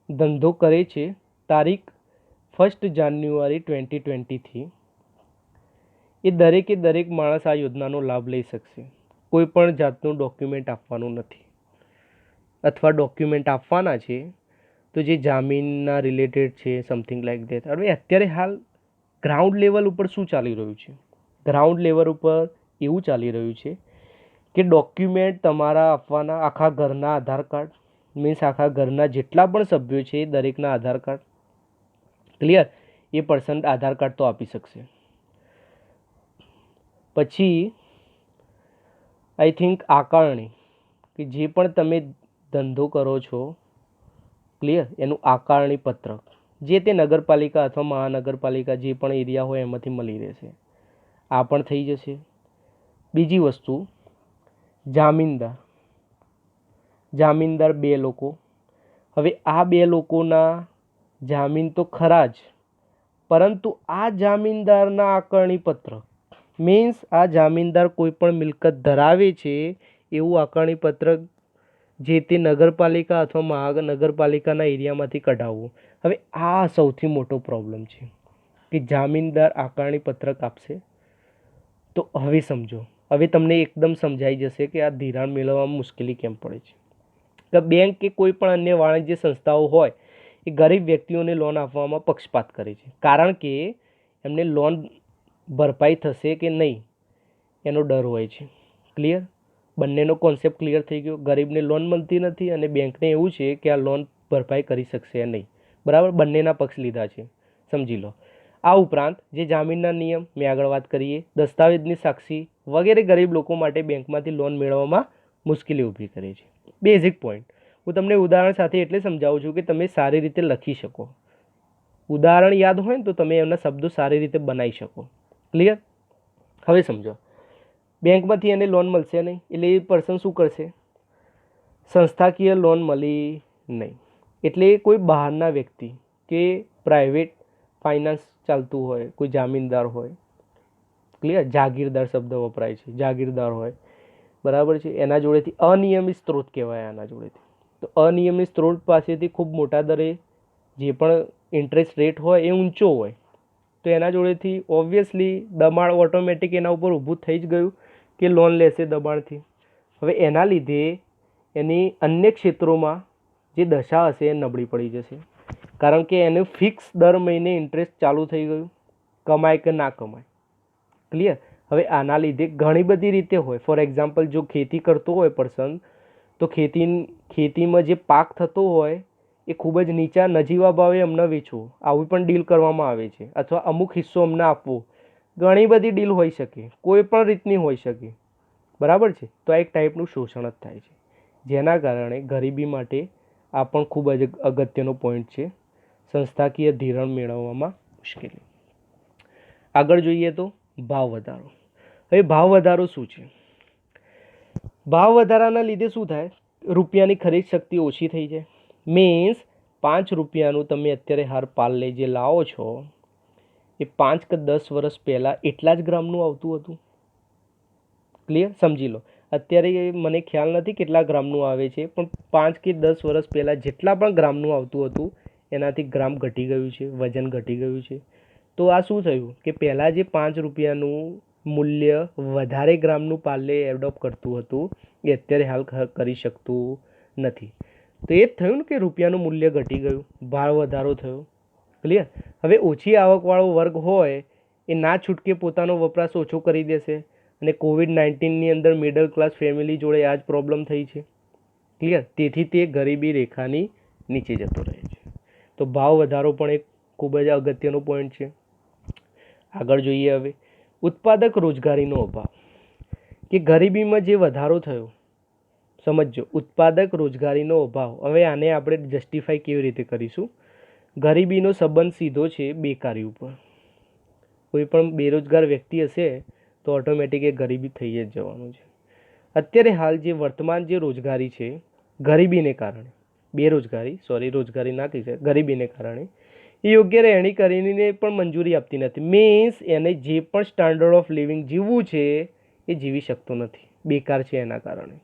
[SPEAKER 1] ધંધો કરે છે તારીખ 1 જાન્યુઆરી 2020થી એ દરેકે દરેક માણસ આ યોજનાનો લાભ લઈ શકશે. કોઈ પણ જાતનું ડોક્યુમેન્ટ આપવાનું નથી, અથવા ડોક્યુમેન્ટ આપવાના છે તો જે જામીનના રિલેટેડ છે, સમથિંગ લાઈક ધેટ. હવે અત્યારે હાલ ગ્રાઉન્ડ લેવલ ઉપર શું ચાલી રહ્યું છે? ગ્રાઉન્ડ લેવલ ઉપર એવું ચાલી રહ્યું છે કે ડોક્યુમેન્ટ તમારા આપવાના, આખા ઘરના આધાર કાર્ડ, મીન્સ આખા ઘરના જેટલા પણ સભ્યો છે એ દરેકના આધાર કાર્ડ. ક્લિયર? એ પર્સન આધાર કાર્ડ તો આપી શકશે. પછી આઈ થિંક આકારણી, કે જે પણ તમે ધંધો કરો છો, ક્લિયર, એનું આકારણી પત્રક જે તે નગરપાલિકા અથવા મહાનગરપાલિકા જે પણ એરિયા હોય એમાંથી મળી રહેશે. આ પણ થઈ જશે. બીજી વસ્તુ, જામીનદાર. જામીનદાર 2 લોકો. હવે આ 2 લોકોના જામીન તો ખરા જ, પરંતુ આ જામીનદારના આકારણી પત્રક મીન્સ આ જામીનદાર કોઈ પણ મિલકત ધરાવે છે એવું આકારણી પત્રક જે તે નગરપાલિકા અથવા મહાનગરપાલિકાના એરિયામાંથી કઢાવવું. હવે આ સૌથી મોટો પ્રોબ્લેમ છે કે જામીનદાર આકારણી પત્રક આપશે. તો હવે સમજો, હવે તમને એકદમ સમજાઈ જશે કે આ ધિરાણ મેળવવામાં મુશ્કેલી કેમ પડે છે. તો બેંક કે કોઈ પણ અન્ય વાણિજ્ય સંસ્થાઓ હોય એ ગરીબ વ્યક્તિઓને લોન આપવામાં પક્ષપાત કરે છે, કારણ કે એમને લોન ભરપાઈ થશે કે નહીં એનો ડર હોય છે. ક્લિયર? બંનેનો કોન્સેપ્ટ ક્લિયર થઈ ગયો. ગરીબને લોન મળતી નથી અને બેંકને એવું છે કે આ લોન ભરપાઈ કરી શકશે નહીં. બરાબર? બંનેના પક્ષ લીધા છે, સમજી લો. આ ઉપરાંત જે જામીનના નિયમ મેં આગળ વાત કરીએ, દસ્તાવેજની સાક્ષી વગેરે ગરીબ લોકો માટે બેંકમાંથી લોન મેળવવામાં મુશ્કેલી ઊભી કરે છે. બેઝિક પોઈન્ટ હું તમને ઉદાહરણ સાથે એટલે સમજાવું છું કે તમે સારી રીતે લખી શકો. ઉદાહરણ યાદ હોય ને તો તમે એમના શબ્દો સારી રીતે બનાવી શકો. ક્લિયર? હવે સમજો, બેંકમાંથી એને લોન મળશે નહીં એટલે એ પર્સન શું કરશે? સંસ્થાકીય લોન મળી નહીં એટલે કોઈ બહારના વ્યક્તિ કે પ્રાઇવેટ ફાઇનાન્સ ચાલતું હોય, કોઈ જામીનદાર હોય. ક્લિયર? જાગીરદાર શબ્દ વપરાય છે, જાગીરદાર હોય, બરાબર છે, એના જોડેથી અનિયમિત સ્ત્રોત કહેવાય. આના જોડેથી તો અનિયમિત સ્ત્રોત પાસેથી ખૂબ મોટા દરે જે પણ ઇન્ટરેસ્ટ રેટ હોય એ ઊંચો હોય તો એના જોડેથી ઓબ્વિયસલી દબાણ ઓટોમેટિક એના ઉપર ઊભું થઈ જ ગયું કે લોન લેશે દબાણથી. હવે એના લીધે એની અન્ય ક્ષેત્રોમાં જે દશા હશે એ નબળી પડી જશે, કારણ કે એને ફિક્સ દર મહિને ઇન્ટરેસ્ટ ચાલુ થઈ ગયું, કમાય કે ના કમાય. ક્લિયર? હવે આના લીધે ઘણી બધી રીતે હોય. ફોર એક્ઝામ્પલ, જો ખેતી કરતો હોય પર્સન તો ખેતીમાં જે પાક થતો હોય એ ખૂબ જ નીચા નજીવા ભાવે અમને વેચવો, આવી પણ ડીલ કરવામાં આવે છે. અથવા અમુક હિસ્સો અમને આપવો, ઘણી બધી ડીલ હોઈ શકે, કોઈ પણ રીતની હોઈ શકે. બરાબર છે? તો આ એક ટાઈપનું શોષણ જ થાય છે, જેના કારણે ગરીબી માટે આ પણ ખૂબ જ અગત્યનો પોઈન્ટ છે, સંસ્થાકીય ધિરાણ મેળવવામાં મુશ્કેલી. આગળ જોઈએ તો ભાવ વધારો. હવે ભાવ વધારો શું છે? ભાવ વધારાના લીધે શું થાય? રૂપિયાની ખરીદ શક્તિ ઓછી થઈ જાય. મીન્સ 5 રૂપિયાનું તમે અત્યારે હાર પાર્લે જે લાવો છો એ 5 કે 10 વર્ષ પહેલાં એટલા જ ગ્રામનું આવતું હતું. ક્લિયર? સમજી લો. અત્યારે મને ખ્યાલ નથી કેટલા ગ્રામનું આવે છે, પણ 5 કે 10 વર્ષ પહેલાં જેટલા પણ ગ્રામનું આવતું હતું એનાથી ગ્રામ ઘટી ગયું છે, વજન ઘટી ગયું છે. તો આ શું થયું કે પહેલાં જે 5 રૂપિયાનું મૂલ્ય વધારે ગ્રામનું પાર્લે એડોપ્ટ કરતું હતું એ અત્યારે હાલ કરી શકતું નથી. તો એ જ થયું ને કે રૂપિયાનું મૂલ્ય ઘટી ગયું, ભાવ વધારો થયો. ક્લિયર? હવે ઓછી આવકવાળો વર્ગ હોય એ ના છૂટકે પોતાનો વપરાશ ઓછો કરી દેશે અને COVID-19ની અંદર મિડલ ક્લાસ ફેમિલી જોડે આ જ પ્રોબ્લેમ થઈ છે. ક્લિયર? તેથી તે ગરીબી રેખાની નીચે જતો રહે છે. તો ભાવ વધારો પણ એક ખૂબ જ અગત્યનો પોઈન્ટ છે. આગળ જોઈએ હવે ઉત્પાદક રોજગારીનો અભાવ કે ગરીબીમાં જે વધારો થયો. સમજો, ઉત્પાદક રોજગારીનો અભાવ. હવે આને આપણે જસ્ટિફાઈ કેવી રીતે કરીશું? ગરીબીનો સંબંધ સીધો છે બેકારી ઉપર. કોઈ પણ બેરોજગાર વ્યક્તિ હશે તો ઓટોમેટિક એ ગરીબી થઈ જ જવાનું છે. અત્યારે હાલ જે વર્તમાન જે રોજગારી છે ગરીબીને કારણે, રોજગારી ના કહી શકાય, ગરીબીને કારણે એ યોગ્ય રહેણી કરીને પણ મંજૂરી આપતી નથી. મીન્સ એને જે પણ સ્ટાન્ડર્ડ ઓફ લિવિંગ જીવવું છે એ જીવી શકતો નથી, બેકાર છે એના કારણે.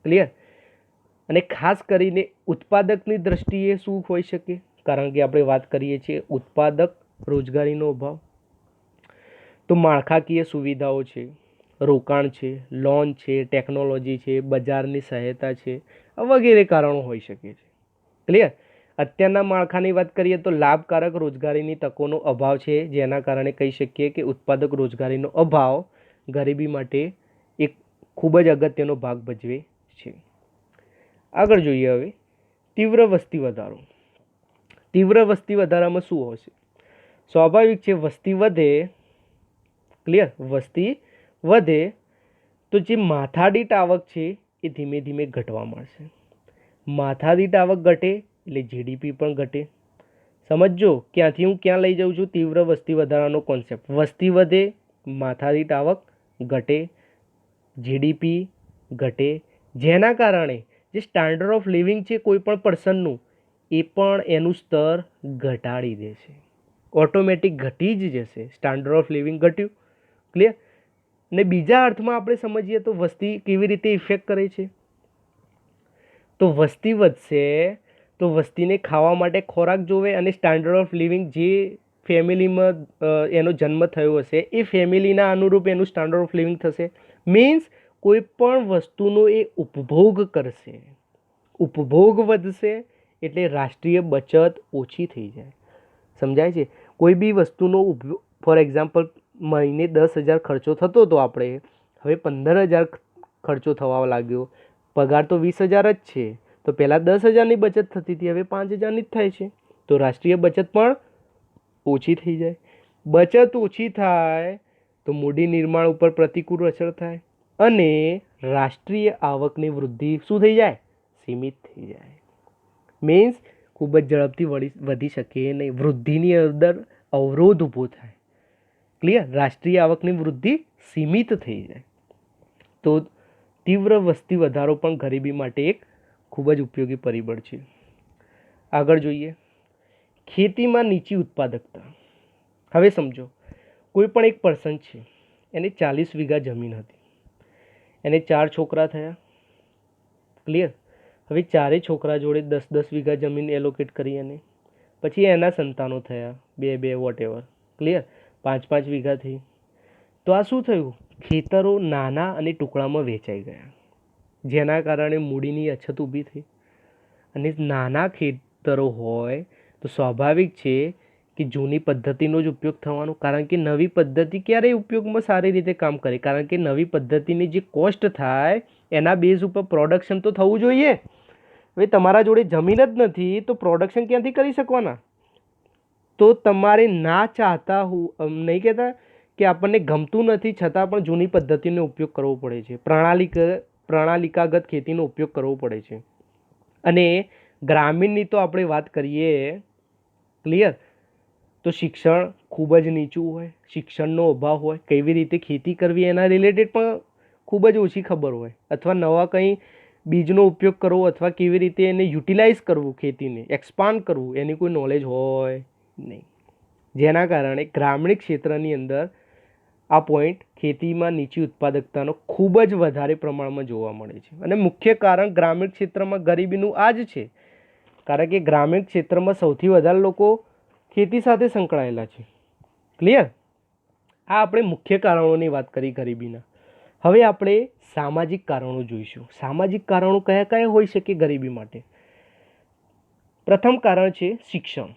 [SPEAKER 1] ક્લિયર? અને ખાસ કરીને ઉત્પાદકની દ્રષ્ટિએ શું હોઈ શકે? કારણ કે આપણે વાત કરીએ છીએ ઉત્પાદક રોજગારીનો અભાવ, તો માળખાકીય સુવિધાઓ છે, રોકાણ છે, લોન છે, ટેકનોલોજી છે, બજારની સહાયતા છે, વગેરે કારણો હોઈ શકે છે. ક્લિયર? અત્યારના માળખાની વાત કરીએ તો લાભકારક રોજગારીની તકોનો અભાવ છે, જેના કારણે કહી શકીએ કે ઉત્પાદક રોજગારીનો અભાવ ગરીબી માટે એક ખૂબ જ અગત્યનો ભાગ ભજવે છે. આગળ જોઈએ હવે તીવ્ર વસ્તી વધારો. તીવ્ર વસ્તી વધારામાં શું હશે? સ્વાભાવિક છે, વસ્તી વધે. ક્લિયર? વસ્તી વધે તો જે માથાદીઠ આવક છે એ ધીમે ધીમે ઘટવા મળશે. માથાદીઠ આવક ઘટે એટલે જીડીપી પણ ઘટે. સમજો ક્યાંથી હું ક્યાં લઈ જાઉં છું? તીવ્ર વસ્તી વધારાનો કોન્સેપ્ટ. વસ્તી વધે, માથાદીઠ આવક ઘટે, જીડીપી ઘટે, જેના કારણે જે સ્ટાન્ડર્ડ ઓફ લિવિંગ છે કોઈ પણ પર્સનનું એ પણ એનું સ્તર ઘટાડી દે છે. ઓટોમેટિક ઘટી જ જશે, સ્ટાન્ડર્ડ ઓફ લિવિંગ ઘટ્યું. ક્લિયર. ને બીજા અર્થમાં આપણે સમજીએ તો વસ્તી કેવી રીતે ઇફેક્ટ કરે છે. તો વસ્તી વધશે તો વસ્તીને ખાવા માટે ખોરાક જોવે, અને સ્ટાન્ડર્ડ ઓફ લિવિંગ જે ફેમિલીમાં એનો જન્મ થયો હશે એ ફેમિલીના અનુરૂપ એનું સ્ટાન્ડર્ડ ઓફ લિવિંગ થશે. મીન્સ કોઈ પણ વસ્તુનો એ ઉપભોગ કરશે, ઉપભોગ વધશે એટલે રાષ્ટ્રીય બચત ઓછી થઈ જાય. સમજાય છે? કોઈ બી વસ્તુનો ફોર એક્ઝામ્પલ મહિને 10,000 ખર્ચો થતો હતો આપણે, હવે 15,000 ખર્ચો થવા લાગ્યો. પગાર તો 20,000 જ છે, તો પહેલાં 10,000ની બચત થતી હતી, હવે 5,000ની જ થાય છે. તો રાષ્ટ્રીય બચત પણ ઓછી થઈ જાય. બચત ઓછી થાય તો મૂડી નિર્માણ ઉપર પ્રતિકૂળ અસર થાય, અને રાષ્ટ્રીય આવકની વૃદ્ધિ શું થઈ જાય? સીમિત થઈ જાય. મીન્સ ખૂબ જ ઝડપથી વધી શકે નહીં, વૃદ્ધિની અંદર અવરોધ ઊભો થાય. ક્લિયર. રાષ્ટ્રીય આવકની વૃદ્ધિ સીમિત થઈ જાય. તો તીવ્ર વસ્તી વધારો પણ ગરીબી માટે એક ખૂબ જ ઉપયોગી પરિબળ છે. આગળ જોઈએ, ખેતીમાં નીચી ઉત્પાદકતા. હવે સમજો, કોઈ પણ એક પર્સન છે, એને 40 વીઘા જમીન હતી, એને 4 છોકરા થયા. ક્લિયર. હવે ચારેય છોકરા જોડે 10-10 વીઘા જમીન એલોકેટ કરી, અને પછી એના સંતાનો થયા 2-2 વોટેવર. ક્લિયર. 5-5 વીઘા થઈ. તો આ શું થયું? ખેતરો નાના અને ટુકડામાં વેચાઈ ગયા, જેના કારણે મૂડીની અછત ઊભી થઈ. અને નાના ખેતરો હોય તો સ્વાભાવિક છે કે જૂની પદ્ધતિનો જ ઉપયોગ થવાનો, કારણ કે નવી પદ્ધતિ ક્યારેય ઉપયોગમાં સારી રીતે કામ કરે, કારણ કે નવી પદ્ધતિની જે કોસ્ટ થાય એના બેઝ ઉપર પ્રોડક્શન તો થવું જોઈએ. હવે તમારા જોડે જમીન જ નથી તો પ્રોડક્શન ક્યાંથી કરી શકવાના? તો તમારે ના ચાહતા નહીં કહેતા કે આપણને ગમતું નથી છતાં પણ જૂની પદ્ધતિનો ઉપયોગ કરવો પડે છે, પ્રણાલિકાગત ખેતીનો ઉપયોગ કરવો પડે છે. અને ગ્રામીણની તો આપણે વાત કરીએ, ક્લિયર, તો શિક્ષણ ખૂબ જ નીચું હોય, શિક્ષણનો અભાવ હોય, કેવી રીતે ખેતી કરવી એના રિલેટેડ પણ ખૂબ જ ઓછી ખબર હોય, અથવા નવા કંઈ બીજનો ઉપયોગ કરવો, અથવા કેવી રીતે એને યુટિલાઇઝ કરવું, ખેતીને એક્સપાન્ડ કરવું, એની કોઈ નોલેજ હોય નહીં. જેના કારણે ગ્રામીણ ક્ષેત્રની અંદર આ પોઈન્ટ ખેતીમાં નીચી ઉત્પાદકતાનો ખૂબ જ વધારે પ્રમાણમાં જોવા મળે છે. અને મુખ્ય કારણ ગ્રામીણ ક્ષેત્રમાં ગરીબીનું આ જ છે, કારણ કે ગ્રામીણ ક્ષેત્રમાં સૌથી વધારે લોકો ખેતી સાથે સંકળાયેલા છે. ક્લિયર. આ આપણે મુખ્ય કારણોની વાત કરી ગરીબીના. હવે આપણે સામાજિક કારણો જોઈશું. સામાજિક કારણો કયા કયા હોઈ શકે ગરીબી માટે? પ્રથમ કારણ છે શિક્ષણ.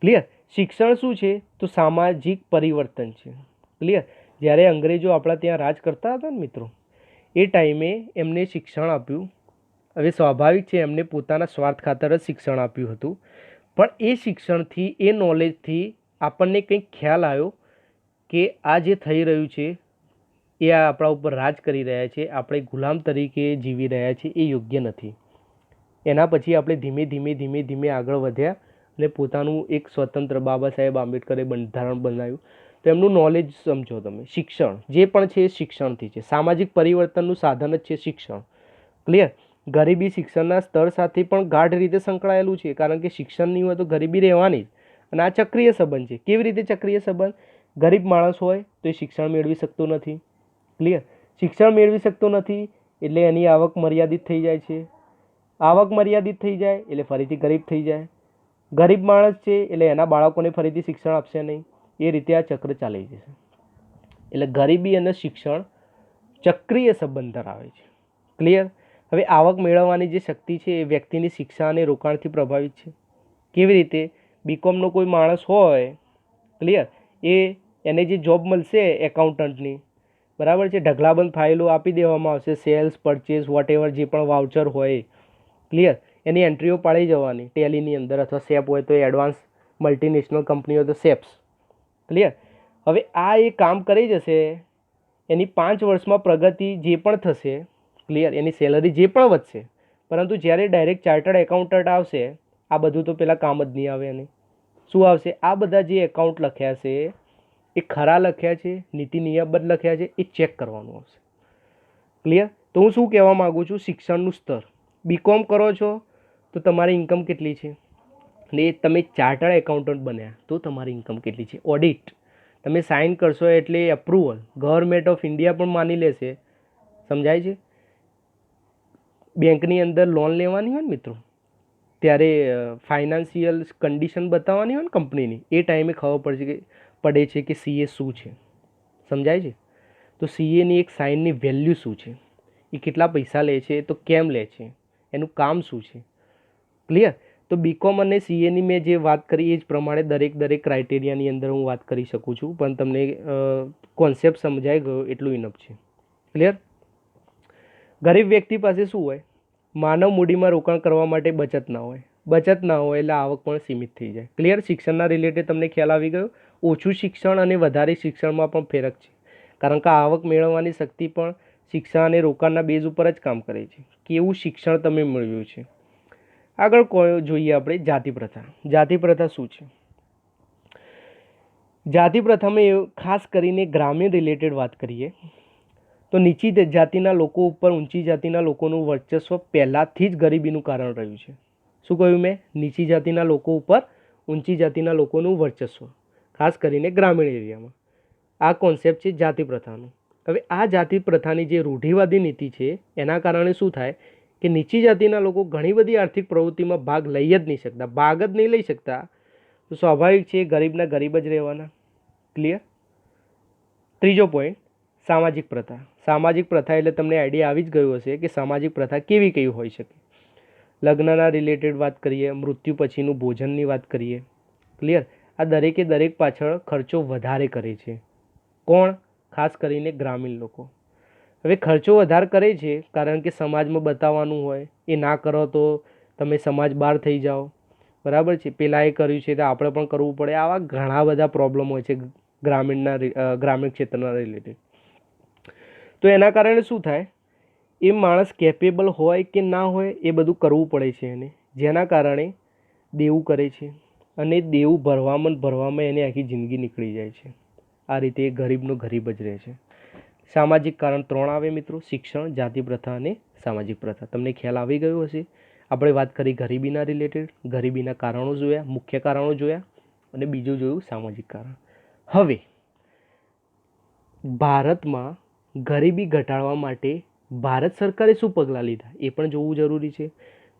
[SPEAKER 1] ક્લિયર. શિક્ષણ શું છે? તો સામાજિક પરિવર્તન છે. ક્લિયર. જ્યારે અંગ્રેજો આપણા ત્યાં રાજ કરતા હતા ને મિત્રો, એ ટાઈમે એમને શિક્ષણ આપ્યું. હવે સ્વાભાવિક છે એમને પોતાના સ્વાર્થ ખાતર જ શિક્ષણ આપ્યું હતું, પણ એ શિક્ષણથી, એ નોલેજથી આપણને કંઈક ખ્યાલ આવ્યો કે આ જે થઈ રહ્યું છે એ આપણા ઉપર રાજ કરી રહ્યા છે, આપણે ગુલામ તરીકે જીવી રહ્યા છીએ, એ યોગ્ય નથી. એના પછી આપણે ધીમે ધીમે ધીમે ધીમે આગળ વધ્યા અને પોતાનું એક સ્વતંત્ર બાબા સાહેબ આંબેડકરે બંધારણ બનાવ્યું. તો એમનું નોલેજ સમજો તમે. શિક્ષણ જે પણ છે એ શિક્ષણથી છે. સામાજિક પરિવર્તનનું સાધન જ છે શિક્ષણ. ક્લિયર. ગરીબી શિક્ષણના સ્તર સાથે પણ ગાઢ રીતે સંકળાયેલું છે, કારણ કે શિક્ષણ નહીં હોય તો ગરીબી રહેવાની જ. અને આ ચક્રીય સંબંધ છે. કેવી રીતે ચક્રીય સંબંધ? ગરીબ માણસ હોય તો એ શિક્ષણ મેળવી શકતો નથી. ક્લિયર. શિક્ષણ મેળવી શકતો નથી એટલે એની આવક મર્યાદિત થઈ જાય છે. આવક મર્યાદિત થઈ જાય એટલે ફરીથી ગરીબ થઈ જાય. ગરીબ માણસ છે એટલે એના બાળકોને ફરીથી શિક્ષણ આપશે નહીં. એ રીતે આ ચક્ર ચાલી જશે. એટલે ગરીબી અને શિક્ષણ ચક્રીય સંબંધ ધરાવે છે. ક્લિયર. હવે આવક મેળવવાની જે શક્તિ છે એ વ્યક્તિની શિક્ષા અને રોકાણથી પ્રભાવિત છે. કેવી રીતે? બીકોમનો કોઈ માણસ હોય, ક્લિયર, એને જે જોબ મળશે એકાઉન્ટન્ટની, બરાબર છે, ઢગલાબંધ ફાઇલો આપી દેવામાં આવશે, સેલ્સ, પરચેસ, વોટ એવર જે પણ વાઉચર હોય, ક્લિયર, એની એન્ટ્રીઓ પાડી જવાની ટેલીની અંદર, અથવા સેપ હોય તો એડવાન્સ મલ્ટીનેશનલ કંપની હોય તો સેપ્સ. ક્લિયર. હવે આ એ કામ કરી જશે, એની 5 વર્ષમાં પ્રગતિ જે પણ થશે, ક્લિયર, એની સેલરી જે પણ વધશે, પરંતુ જ્યારે ડાયરેક્ટ ચાર્ટર્ડ એકાઉન્ટન્ટ આવશે, આ બધું તો પેલા કામ જ નહીં આવે. એને શું આવશે? આ બધા જે એકાઉન્ટ લખ્યા છે એ ખરા લખ્યા છે, નીતિ નિયમબદ્ધ લખ્યા છે, એ ચેક કરવાનું આવશે. ક્લિયર. તો હું શું કહેવા માગું છું? શિક્ષણનું સ્તર. બીકોમ કરો છો તો તમારી ઇન્કમ કેટલી છે? અને તમે ચાર્ટર્ડ એકાઉન્ટન્ટ બન્યા તો તમારી ઇન્કમ કેટલી છે. ઓડિટ તમે સાઇન કરશો એટલે અપ્રુવલ ગવર્મેન્ટ ઓફ ઇન્ડિયા પણ માની લેશે. સમજાય છે. બેંકની અંદર લોન લેવાની હોય ને મિત્રો, ત્યારે ફાઇનાન્શિયલ કન્ડિશન બતાવવાની હોય ને કંપનીની, એ ટાઈમે ખબર પડે છે કે સીએ શું છે. સમજાય છે. તો સીએની એક સાઇનની વેલ્યુ શું છે, એ કેટલા પૈસા લે છે, તો કેમ લે છે, એનું કામ શું છે. ક્લિયર. તો બીકોમ અને સીએની મેં જે વાત કરી એ જ પ્રમાણે દરેક ક્રાઇટેરિયાની અંદર હું વાત કરી શકું છું, પણ તમને કોન્સેપ્ટ સમજાઈ ગયો એટલું ઇનફ છે. ક્લિયર. ગરીબ વ્યક્તિ પાસે શું હોય, માનવ મૂડીમાં રોકાણ કરવા માટે બચત ના હોય. બચત ના હોય એટલે આવક પણ સીમિત થઈ જાય. ક્લિયર. શિક્ષણના રિલેટેડ તમને ખ્યાલ આવી ગયો. ઓછું શિક્ષણ અને વધારે શિક્ષણમાં પણ ફેરક છે, કારણ કે આવક મેળવવાની શક્તિ પણ શિક્ષણ અને રોકાણના બેઝ ઉપર જ કામ કરે છે. કેવું શિક્ષણ તમે મેળવ્યું છે. આગળ જોઈએ આપણે જાતિ પ્રથા. જાતિ પ્રથા શું છે. જાતિ પ્રથામાં ખાસ કરીને ગ્રામીણ રિલેટેડ વાત કરીએ તો નીચી જાતિના લોકો ઉપર ઊંચી જાતિના લોકોનું વર્ચસ્વ પહેલાંથી જ ગરીબીનું કારણ રહ્યું છે. શું કહ્યું મેં? નીચી જાતિના લોકો ઉપર ઊંચી જાતિના લોકોનું વર્ચસ્વ, ખાસ કરીને ગ્રામીણ એરિયામાં. આ કોન્સેપ્ટ છે જાતિ પ્રથાનો. હવે આ જાતિ પ્રથાની જે રૂઢિવાદી નીતિ છે એના કારણે શું થાય કે નીચી જાતિના લોકો ઘણી બધી આર્થિક પ્રવૃત્તિમાં ભાગ લઈ જ નહીં શકતા. ભાગ જ નહીં લઈ શકતા તો સ્વાભાવિક છે ગરીબના ગરીબ જ રહેવાના. ક્લિયર. ત્રીજો પોઈન્ટ, સામાજિક પ્રથા. સામાજિક પ્રથા એટલે તમને આઈડિયા આવી જ ગયો હશે કે સામાજિક પ્રથા કેવી હોઈ શકે. લગ્નના રિલેટેડ વાત કરીએ, મૃત્યુ પછીનું ભોજનની વાત કરીએ. ક્લિયર. આ દરેક પાછળ ખર્ચો વધારે કરે છે. કોણ? ખાસ કરીને ગ્રામીણ લોકો. હવે ખર્ચો વધારે કરે છે કારણ કે સમાજમાં બતાવવાનું હોય, એ ના કરો તો તમે સમાજ બહાર થઈ જાઓ. બરાબર છે. પેલા એ કર્યું છે તો આપણે પણ કરવું પડે. આવા ઘણા બધા પ્રોબ્લેમ હોય છે ગ્રામીણ ક્ષેત્રના રિલેટેડ. તો એના કારણે શું થાય, એ માણસ કેપેબલ હોય કે ના હોય એ બધું કરવું પડે છે એને, જેના કારણે દેવું કરે છે અને દેવું ભરવામાં એને આખી જિંદગી નીકળી જાય છે. આ રીતે ગરીબનો ગરીબ જ રહે છે. સામાજિક કારણ 3 આવે મિત્રો: શિક્ષણ, જાતિ પ્રથા અને સામાજિક પ્રથા. તમને ખ્યાલ આવી ગયો હશે. આપણે વાત કરી ગરીબીના રિલેટેડ, ગરીબીના કારણો જોયા, મુખ્ય કારણો જોયા, અને બીજું જોયું સામાજિક કારણ. હવે ભારતમાં ગરીબી ઘટાડવા માટે ભારત સરકારે શું પગલાં લીધા એ પણ જોવું જરૂરી છે.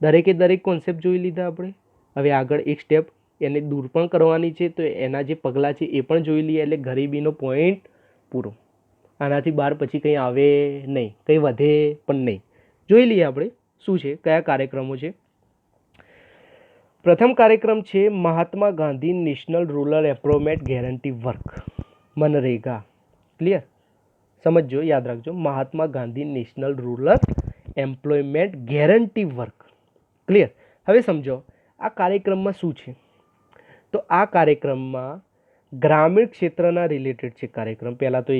[SPEAKER 1] દરેક કોન્સેપ્ટ જોઈ લીધા આપણે. હવે આગળ એક સ્ટેપ એને દૂર પણ કરવાની છે, તો એના જે પગલાં છે એ પણ જોઈ લઈએ, એટલે ગરીબીનો પોઈન્ટ પૂરો. આનાથી બહાર પછી કંઈ આવે નહીં, કંઈ વધે પણ નહીં. જોઈ લઈએ આપણે શું છે, કયા કાર્યક્રમો છે. પ્રથમ કાર્યક્રમ છે Mahatma Gandhi national rural employment guarantee work, MNREGA. Clear. સમજો, યાદ રાખજો, Mahatma Gandhi national rural employment guarantee work. Clear. હવે સમજો આ કાર્યક્રમમાં શું છે. તો આ કાર્યક્રમમાં ગ્રામીણ ક્ષેત્રના રિલેટેડ છે કાર્યક્રમ. પહેલાં તો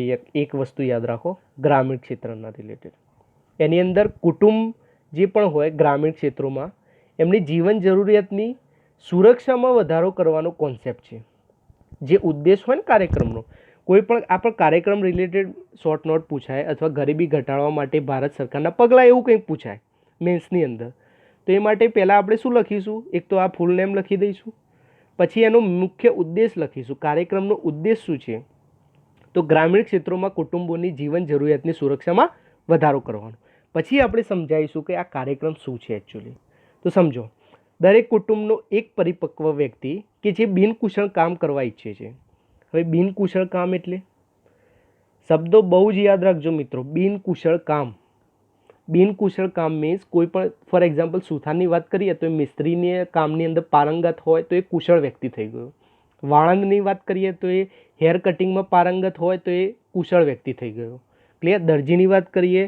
[SPEAKER 1] એક વસ્તુ યાદ રાખો, ગ્રામીણ ક્ષેત્રના રિલેટેડ. એની અંદર કુટુંબ જે પણ હોય ગ્રામીણ ક્ષેત્રોમાં એમની જીવન જરૂરિયાતની સુરક્ષામાં વધારો કરવાનો કોન્સેપ્ટ છે. જે ઉદ્દેશ હોય ને કાર્યક્રમનો, કોઈ પણ આપણે કાર્યક્રમ રિલેટેડ શોર્ટ નોટ પૂછાય અથવા ગરીબી ઘટાડવા માટે ભારત સરકારના પગલાં એવું કંઈક પૂછાય મેન્સની અંદર, તો એ માટે પહેલાં આપણે શું લખીશું? એક તો આ ફૂલ નેમ લખી દઈશું, પછી એનો મુખ્ય ઉદ્દેશ લખીશું. કાર્યક્રમનો ઉદ્દેશ શું છે? તો ગ્રામીણ ક્ષેત્રોમાં કુટુંબોની જીવન જરૂરિયાતની સુરક્ષામાં વધારો કરવાનો. પછી આપણે સમજાવીશું કે આ કાર્યક્રમ શું છે એકચ્યુઅલી. તો સમજો, દરેક કુટુંબનો એક પરિપક્વ વ્યક્તિ કે જે બિનકુશળ કામ કરવા ઈચ્છે છે. હવે બિનકુશળ કામ એટલે શબ્દો બહુ જ યાદ રાખજો મિત્રો. બિનકુશળ કામ. બિનકુશળ કામ મીન્સ કોઈ પણ, ફોર એક્ઝામ્પલ સુથારની વાત કરીએ તો એ મિસ્ત્રીને કામની અંદર પારંગત હોય તો એ કુશળ વ્યક્તિ થઈ ગયો. વાળંદની વાત કરીએ તો એ હેર કટિંગમાં પારંગત હોય તો એ કુશળ વ્યક્તિ થઈ ગયો. ક્લિયર. દરજીની વાત કરીએ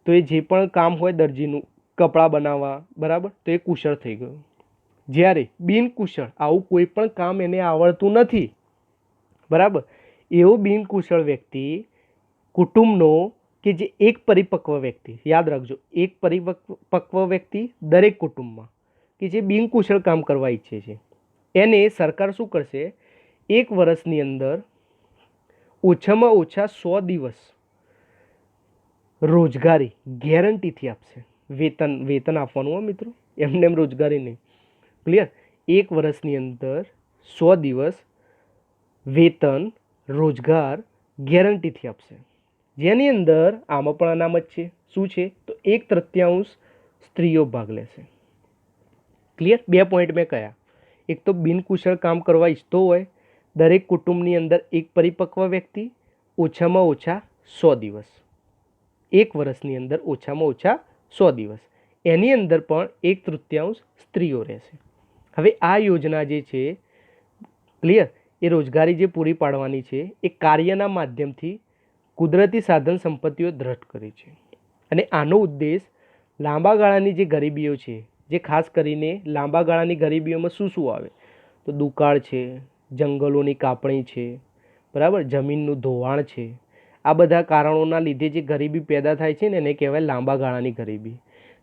[SPEAKER 1] તો એ જે પણ કામ હોય દરજીનું, કપડાં બનાવવા, બરાબર, તો એ કુશળ થઈ ગયો. જ્યારે બિનકુશળ, આવું કોઈ પણ કામ એને આવડતું નથી, બરાબર, એવો બિનકુશળ વ્યક્તિ કુટુંબનો કે જે એક પરિપક્વ વ્યક્તિ, યાદ રાખજો, એક પરિપક્વ વ્યક્તિ દરેક કુટુંબમાં કે જે બિનકુશળ કામ કરવા ઈચ્છે છે, એને સરકાર શું કરશે? 1 વર્ષની અંદર ઓછામાં ઓછા 100 દિવસ રોજગારી ગેરંટીથી આપશે. વેતન આપવાનું હોય મિત્રો, એમને એમ રોજગારી નહીં. ક્લિયર. એક વર્ષની અંદર 100 દિવસ વેતન રોજગાર ગેરંટીથી આપશે, જેની અંદર આમાં પણ અનામત છે. શું છે? તો 1/3 સ્ત્રીઓ ભાગ લેશે. ક્લિયર? 2 પોઈન્ટ મેં કયા. એક તો બિનકુશળ કામ કરવા ઈચ્છતો હોય દરેક કુટુંબની અંદર એક પરિપક્વ વ્યક્તિ, ઓછામાં ઓછા 100 દિવસ, એક વર્ષની અંદર ઓછામાં ઓછા 100 દિવસ, એની અંદર પણ 1/3 સ્ત્રીઓ રહેશે. હવે આ યોજના જે છે, ક્લિયર, એ રોજગારી જે પૂરી પાડવાની છે એ કાર્યના માધ્યમથી કુદરતી સાધન સંપત્તિઓ દ્રઢ કરી છે. અને આનો ઉદ્દેશ લાંબા ગાળાની જે ગરીબીઓ છે, જે ખાસ કરીને લાંબા ગાળાની ગરીબીઓમાં શું શું આવે, તો દુકાળ છે, જંગલોની કાપણી છે, બરાબર, જમીનનું ધોવાણ છે, આ બધા કારણોના લીધે જે ગરીબી પેદા થાય છે ને એને કહેવાય લાંબા ગાળાની ગરીબી.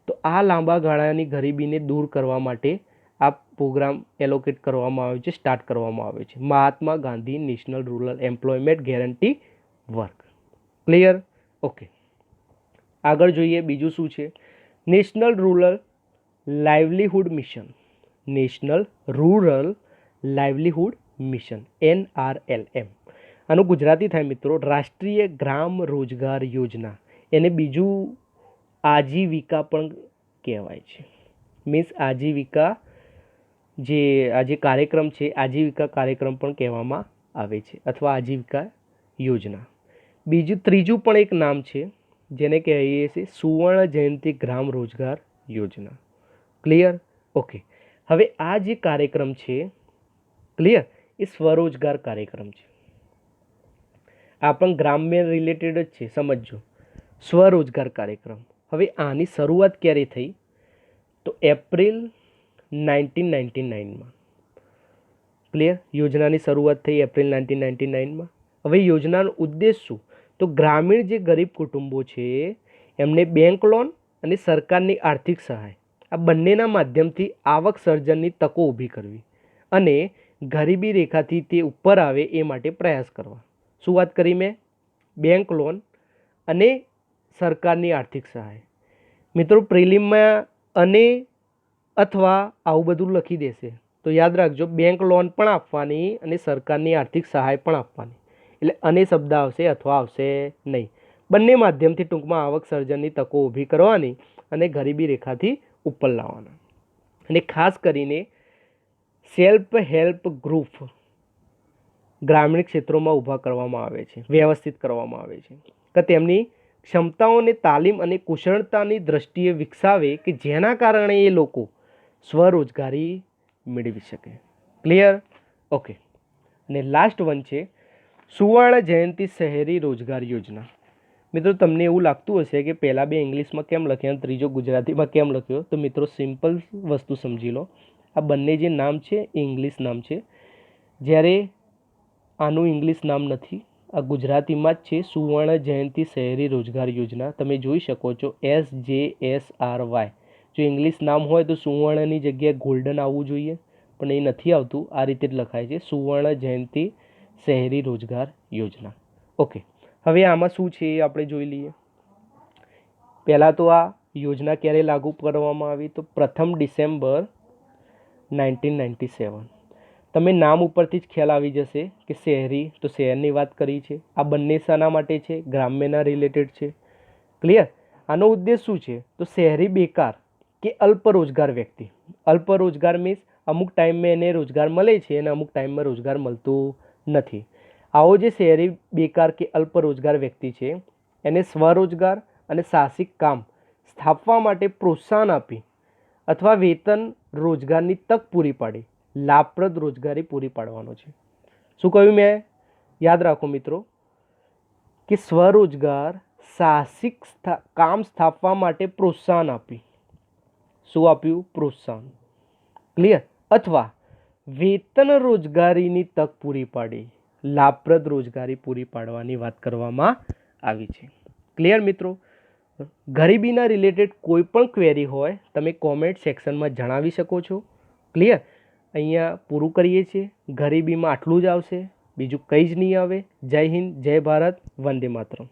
[SPEAKER 1] તો આ લાંબા ગાળાની ગરીબીને દૂર કરવા માટે આ પ્રોગ્રામ એલોકેટ કરવામાં આવ્યો છે, સ્ટાર્ટ કરવામાં આવ્યો છે, Mahatma Gandhi national rural employment guarantee work. Clear? Okay. આગળ જોઈએ બીજું શું છે? National rural livelihood mission. National rural livelihood mission, NRLM. આનું ગુજરાતી થાય મિત્રો રાષ્ટ્રીય ગ્રામ રોજગાર યોજના. એને બીજું આજીવિકા પણ કહેવાય છે. મીન્સ આજીવિકા જે આ જે કાર્યક્રમ છે આજીવિકા કાર્યક્રમ પણ કહેવામાં આવે છે, અથવા આજીવિકા યોજના. ત્રીજું પણ એક નામ છે જેને કહીએ છીએ સુવર્ણ જયંતિ ગ્રામ રોજગાર યોજના. ક્લિયર? ઓકે. હવે આ જે કાર્યક્રમ છે, ક્લિયર, એ સ્વરોજગાર કાર્યક્રમ છે. આ પણ ગ્રામ્ય રિલેટેડ જ છે, સમજજો. સ્વરોજગાર કાર્યક્રમ. હવે આની શરૂઆત ક્યારે થઈ? તો એપ્રિલ 1999માં. ક્લિયર? યોજનાની શરૂઆત થઈ એપ્રિલ 1999માં. હવે યોજનાનો ઉદ્દેશ શું? તો ગ્રામીણ જે ગરીબ કુટુંબો છે એમને બેંક લોન અને સરકારની આર્થિક સહાય, આ બંનેના માધ્યમથી આવક સર્જનની તકો ઊભી કરવી અને ગરીબી રેખાથી તે ઉપર આવે એ માટે પ્રયાસ કરવા. શું વાત કરી મેં? બેંક લોન અને સરકારની આર્થિક સહાય. મિત્રો પ્રિલિમમાં અને અથવા આવું બધું લખી દેશે તો યાદ રાખજો, બેંક લોન પણ આપવાની અને સરકારની આર્થિક સહાય પણ આપવાની. એટલે અને શબ્દ આવશે અથવા આવશે નહીં. બંને માધ્યમથી ટૂંકમાં આવક સર્જનની તકો ઊભી કરવાની અને ગરીબી રેખાથી ઉપર લાવવાના. અને ખાસ કરીને સેલ્ફ હેલ્પ ગ્રુપ ગ્રામીણ ક્ષેત્રોમાં ઊભા કરવામાં આવે છે, વ્યવસ્થિત કરવામાં આવે છે કે તેમની ક્ષમતાઓને તાલીમ અને કુશળતાની દ્રષ્ટિએ વિકસાવે કે જેના કારણે એ લોકો સ્વરોજગારી મેળવી શકે. ક્લિયર? ઓકે. અને લાસ્ટ વન છે સુવર્ણ જયંતિ શહેરી રોજગાર યોજના. મિત્રો તમને એવું લાગતું હશે કે પહેલાં બે ઇંગ્લિશમાં કેમ લખ્યા અને ત્રીજો ગુજરાતીમાં કેમ લખ્યો? તો મિત્રો સિમ્પલ વસ્તુ સમજી લો, આ બંને જે નામ છે એ ઇંગ્લિશ નામ છે, જ્યારે આનું ઇંગ્લિશ નામ નથી, આ ગુજરાતીમાં જ છે. સુવર્ણ જયંતિ શહેરી રોજગાર યોજના તમે જોઈ શકો છો, SJSRY. જો ઇંગ્લિશ નામ હોય તો સુવર્ણની જગ્યાએ ગોલ્ડન આવવું જોઈએ, પણ એ નથી આવતું, આ રીતે જ લખાય છે, સુવર્ણ જયંતિ શહેરી રોજગાર યોજના. ઓકે. હવે આમાં શું છે એ આપણે જોઈ લઈએ. પહેલાં તો આ યોજના ક્યારે લાગુ કરવામાં આવી? તો 1 ડિસેમ્બર 1997. તમે નામ ઉપરથી જ ખ્યાલ આવી જશે કે શહેરી, તો શહેરની વાત કરી છે. આ બંને શાના માટે છે? ગ્રામ્યના રિલેટેડ છે. ક્લિયર? આનો ઉદ્દેશ શું છે? તો શહેરી બેકાર કે અલ્પ રોજગાર વ્યક્તિ. અલ્પ રોજગાર મીન્સ અમુક ટાઈમમાં એને રોજગાર મળે છે અને અમુક ટાઈમમાં રોજગાર મળતું નથી. આવો જે શહેરી બેકાર કે અલ્પ રોજગાર વ્યક્તિ છે એને સ્વરોજગાર અને સાહસિક કામ સ્થાપવા માટે પ્રોત્સાહન આપી અથવા વેતન રોજગારની તક પૂરી પાડી લાભપ્રદ રોજગારી પૂરી પાડવાનો છે. શું કહ્યું મેં? યાદ રાખો મિત્રો કે સ્વરોજગાર સાહસિક કામ સ્થાપવા માટે પ્રોત્સાહન આપી. શું આપ્યું? પ્રોત્સાહન. ક્લિયર? અથવા વેતન રોજગારીની તક પૂરી પાડી લાભપ્રદ રોજગારી પૂરી પાડવાની વાત કરવામાં આવી છે. ક્લિયર મિત્રો? ગરીબીના રિલેટેડ કોઈ પણ ક્વેરી હોય તમે કોમેન્ટ સેક્શનમાં જણાવી શકો છો. ક્લિયર? અહીંયા પૂરું કરીએ છીએ. ગરીબીમાં આટલું જ આવશે, બીજું કંઈ જ નહીં આવે. જય હિન્દ, જય ભારત, વંદે માતરમ.